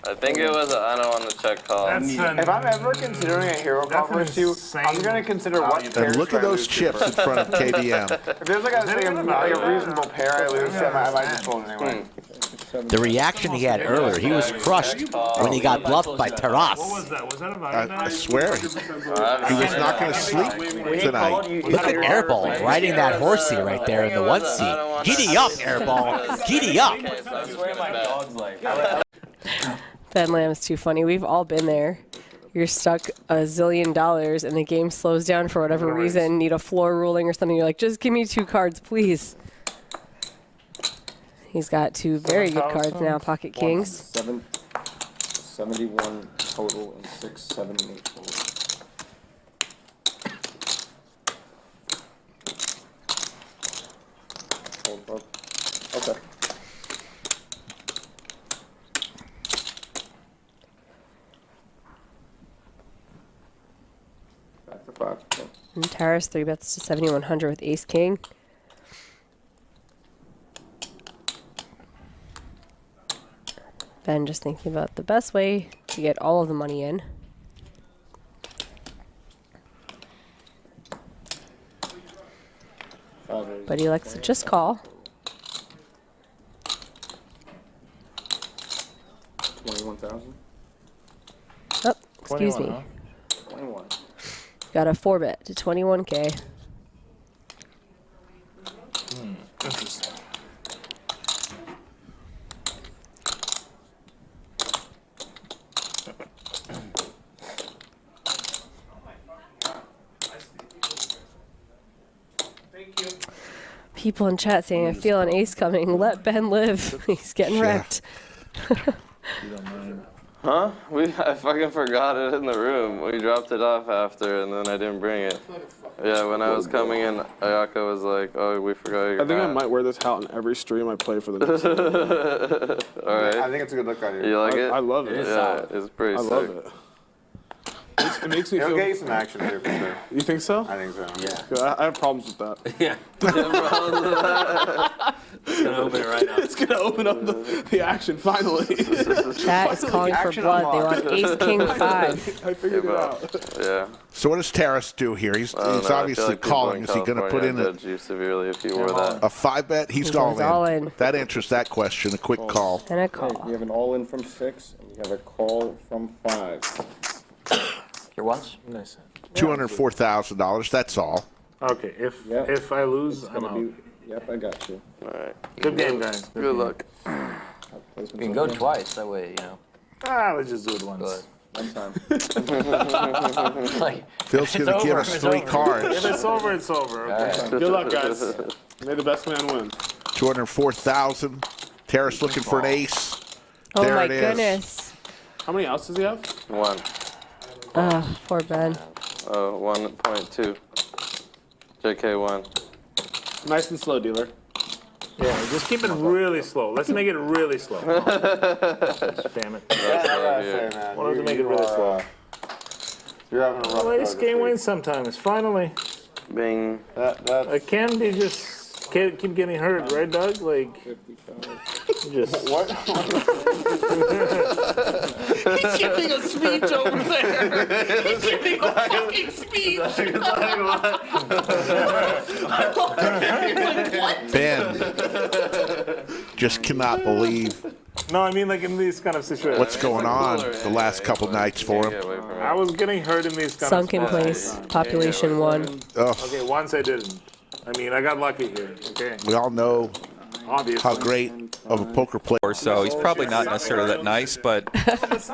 I think it was I don't want to check call. If I'm ever considering a hero call versus you, I'm going to consider what pair. And look at those chips in front of KBM. If there's like a reasonable pair I lose, I might just fold anyway. The reaction he had earlier, he was crushed when he got bluffed by Taras. What was that? Was that a value bet? I swear, he was not going to sleep tonight. Look at Airball riding that horsey right there in the one seat. Giddy up, Airball. Giddy up. Ben Lamb is too funny. We've all been there. You're stuck $1 zillion and the game slows down for whatever reason, need a floor ruling or something. You're like, just give me 2 cards, please. He's got 2 very good cards now, pocket kings. 71 total and 678 total. Okay. Back to 5. Okay. And Taras 3 bets to 7,100 with ace king. Ben just thinking about the best way to get all of the money in. But he likes to just call. 21,000. Oh, excuse me. 21. Got a 4-bet to 21K. Interesting. People in chat saying, I feel an ace coming. Let Ben live. He's getting wrecked. Huh? I fucking forgot it in the room. We dropped it off after, and then I didn't bring it. Yeah, when I was coming in, Ayaka was like, "Oh, we forgot your I think hat." I might wear this hat in every stream I play for the next one. All right. I think it's a good look on you. You like it? I love it. Yeah, it's pretty sick. I love it. It makes me It'll feel. get you some action here for sure. You think so? I think so. Yeah. I have problems with that. Yeah. It's gonna open it right now. It's gonna open up the action finally. Chat is calling for blood. They want ace king 5. I figured it out. Yeah. So what does Taras do here? He's obviously calling. Is he going to put in judge you severely if you wore that. a 5-bet? He's all in. That answers that question. A quick call. And a Okay, call. you have an all-in from 6, and you have a call from 5. Your ones? Nice. $204,000. That's all. Okay, if I lose, I'm out. Yep, I got you. All right. Good game, guys. Good luck. You can go twice. That way, you know. Let's just do it once. One time. Like, Phil's going to give us 3 cards. If it's over, it's over. Okay. Good luck, guys. May the best man win. $204,000. Taras looking for an ace. Oh There my it is. goodness. How many outs does he have? 1. Poor Ben. 1.2. JK 1. Nice and slow, dealer. Yeah, just keep it really slow. Let's make it really slow. Damn it. man. Why don't we make it really slow? You're having a rough Well, ace go game this wins sometimes. Finally. Bing. I can be just keep getting hurt, right, Doug? Like, just What? He's giving a speech over there. He's giving a fucking speech. Ben just cannot believe No, I mean like in these kind of situations. what's going on the last couple nights for him. I was getting hurt in these kind Sunk in of place. Population 1. Okay, once I didn't. I mean, I got lucky here. Okay. We all know Obviously. how great of a poker player. So he's probably not necessarily that nice, but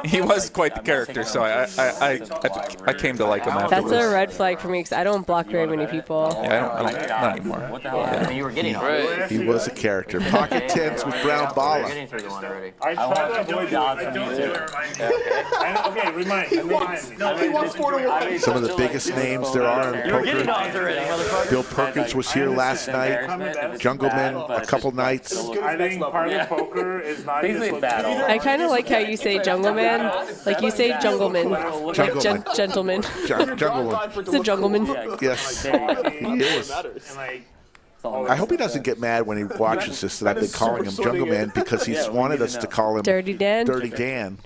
he was quite the character. So I came to like him That's afterwards. a red flag for me because I don't block very many people. Yeah, I don't not anymore. what the hell? I mean, you were getting on. Right. He was a character. Pocket tens with brown You're balla. getting through the one already. I try to avoid odds from you too. Okay, remind me. He wants 4 to 1. Some of the biggest names there are in You were getting poker. odds already, motherfucker. Bill Perkins was here last night. Jungleman a couple nights. I think part of poker is not Basically just battle. I kind of like how you say Jungleman. Like you say Jungleman. Like gentleman. Jungleman. It's a Jungleman. Yes, he is. I hope he doesn't get mad when he watches this that I've been calling him Jungleman because he's wanted us to call him Dirty Dan. Dirty Dan.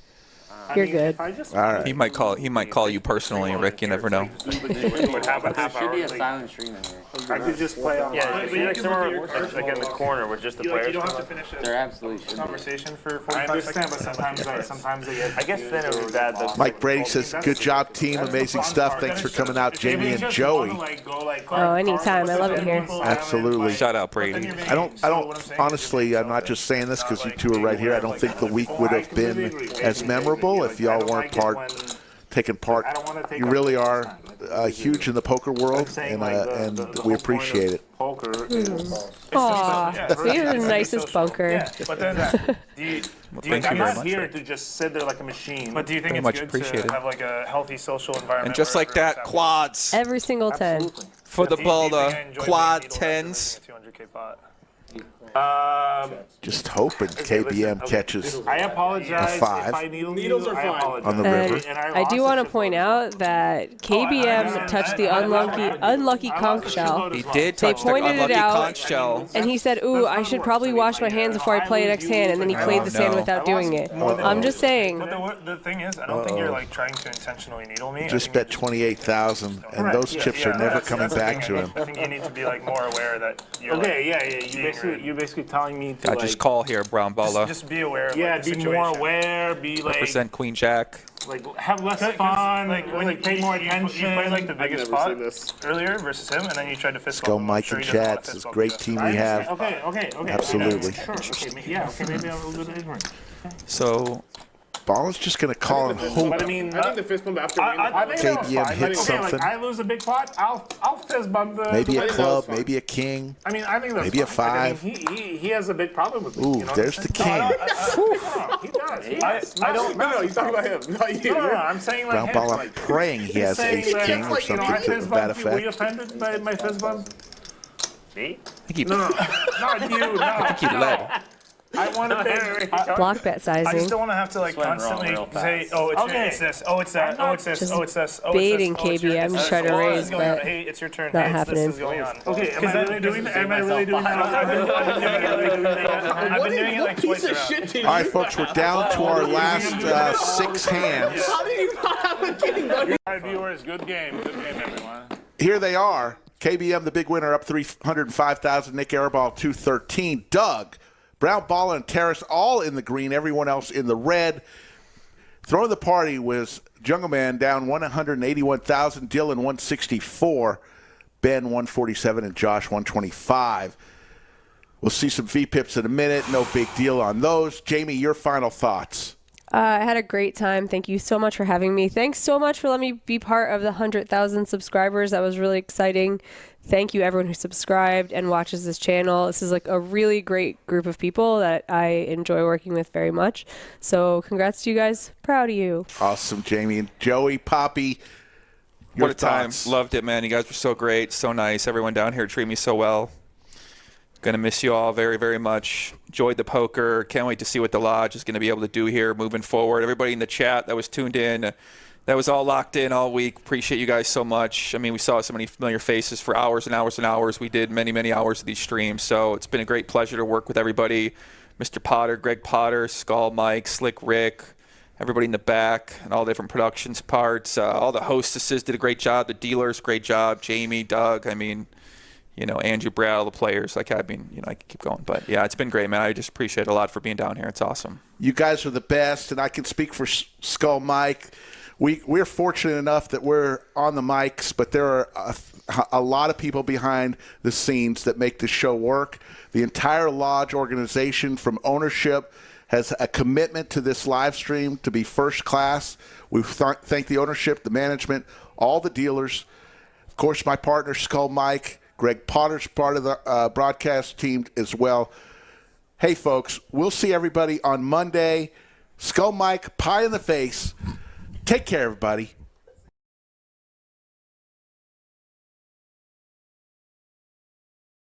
You're good. All right. He might call you personally, Rick. You never know. Would have a There half should hour. be a silent stream in here. I could just play on. Yeah, but like somewhere like in the corner with just the players. You don't have to finish a There absolutely should be. Conversation for 45 I understand, but seconds. sometimes they get. I guess then it would be bad though. Mike Brady says, good job, team. Amazing stuff. Thanks for coming out, Jamie and Joey. Oh, anytime. I love it here. Absolutely. Shout out, Brady. I don't, honestly, I'm not just saying this because you two are right here. I don't think the week would have been as memorable if y'all weren't taking part. You really are huge in the poker world, and we appreciate it. Poker Aw, you're the nicest bunker. Yeah, but then do you I'm not here to just sit there like a machine. But do you think Very much it's good appreciated. to have like a healthy social environment? And just where like that, everyone's quads Every single 10. for the happy? Do you think I ball, enjoy quad being needled after winning 10s. a 200K pot? Just hoping KBM catches I apologize a 5 if I needles are fine. on the river. I do want to point out that KBM touched the unlucky conch shell. He did They touch the pointed it unlucky out, conch shell. and he said, "Ooh, I should probably wash my hands before I play next hand." And then he played the sand no. without doing it. I'm just saying. But the thing is, I don't think you're like trying to intentionally needle me. Just bet 28,000, and those chips are never coming back to him. I think you need to be like more aware that you're Okay, like, yeah. You're basically telling me to I just call here, Brown Balla. just be aware of yeah, like, the be more situation. aware, be like Represent Queen Jack. have less fun, Like when you pay more attention. you played like the biggest never pot seen this. earlier versus him, and then you tried to fist Go bump him. Mike Sure and he doesn't wanna Chats. fist It's a bump great you. team we have. Okay. Absolutely. Sure. Okay, maybe I'm a little bit ignorant. So Balla's just going to call and hope But I mean, I think the fist bump after I think that was KBM fine. hits Okay, like something. I lose a big pot, I'll fist bump the. maybe a I think that was club, fun. maybe a king. I mean, I think that's maybe a fine. Like, I 5. mean, he has a big problem with me. Ooh, you know? there's the king. No, he does. I don't. No, you talking about him, not you. No, I'm saying like Brown him. Balla Like, praying he has saying ace that, king or like, you know, something I to fist that bumped you. Were you effect. offended by my fist bump? I think he, No, not you. No, I think he led. I want to pay. Block bet I just sizing. don't want to have to like Just went wrong constantly real fast. say, oh, it's, Okay. it's this, oh, it's that, oh, it's this, Just oh, it's this, oh, baiting it's this, oh, it's your- KBM to it's try to this, oh, this raise, is going on. but Hey, it's your turn. not Hey, happening. This is going on. Okay, am I really doing that? Am I really doing that? I've been doing it like twice Piece of around. shit to you. All right, folks, we're down to our last 6 hands. How do you not have a king? All right, viewers, good game, everyone. Here they are. KBM, the big winner, up 305,000. Nick Airball, 213. Doug, Brown Balla, and Terrace all in the green. Everyone else in the red. Throwing the party was Jungleman down 181,000. Dylan 164. Ben 147 and Josh 125. We'll see some V-pips in a minute. No big deal on those. Jamie, your final thoughts. I had a great time. Thank you so much for having me. Thanks so much for letting me be part of the 100,000 subscribers. That was really exciting. Thank you, everyone who subscribed and watches this channel. This is like a really great group of people that I enjoy working with very much. So congrats to you guys. Proud of you. Awesome, Jamie. And Joey, Poppy, your What a time. thoughts? Loved it, man. You guys were so great, so nice. Everyone down here treated me so well. Going to miss you all very, very much. Enjoyed the poker. Can't wait to see what the Lodge is going to be able to do here moving forward. Everybody in the chat that was tuned in, that was all locked in all week. Appreciate you guys so much. I mean, we saw so many familiar faces for hours and hours and hours. We did many, many hours of these streams. So it's been a great pleasure to work with everybody. Mr. Potter, Greg Potter, Skull Mike, Slick Rick, everybody in the back, and all different productions parts. All the hostesses did a great job. The dealers, great job. Jamie, Doug, I mean, you know, Andrew, Brad, all the players. Like, I mean, you know, I could keep going. But, yeah, it's been great, man. I just appreciate it a lot for being down here. It's awesome. You guys are the best, and I can speak for Skull Mike. We're fortunate enough that we're on the mics, but there are a lot of people behind the scenes that make this show work. The entire Lodge organization, from ownership, has a commitment to this live stream to be first class. We thank the ownership, the management, all the dealers. Of course, my partner, Skull Mike. Greg Potter's part of the broadcast team as well. Hey, folks, we'll see everybody on Monday. Skull Mike, pie in the face. Take care, everybody.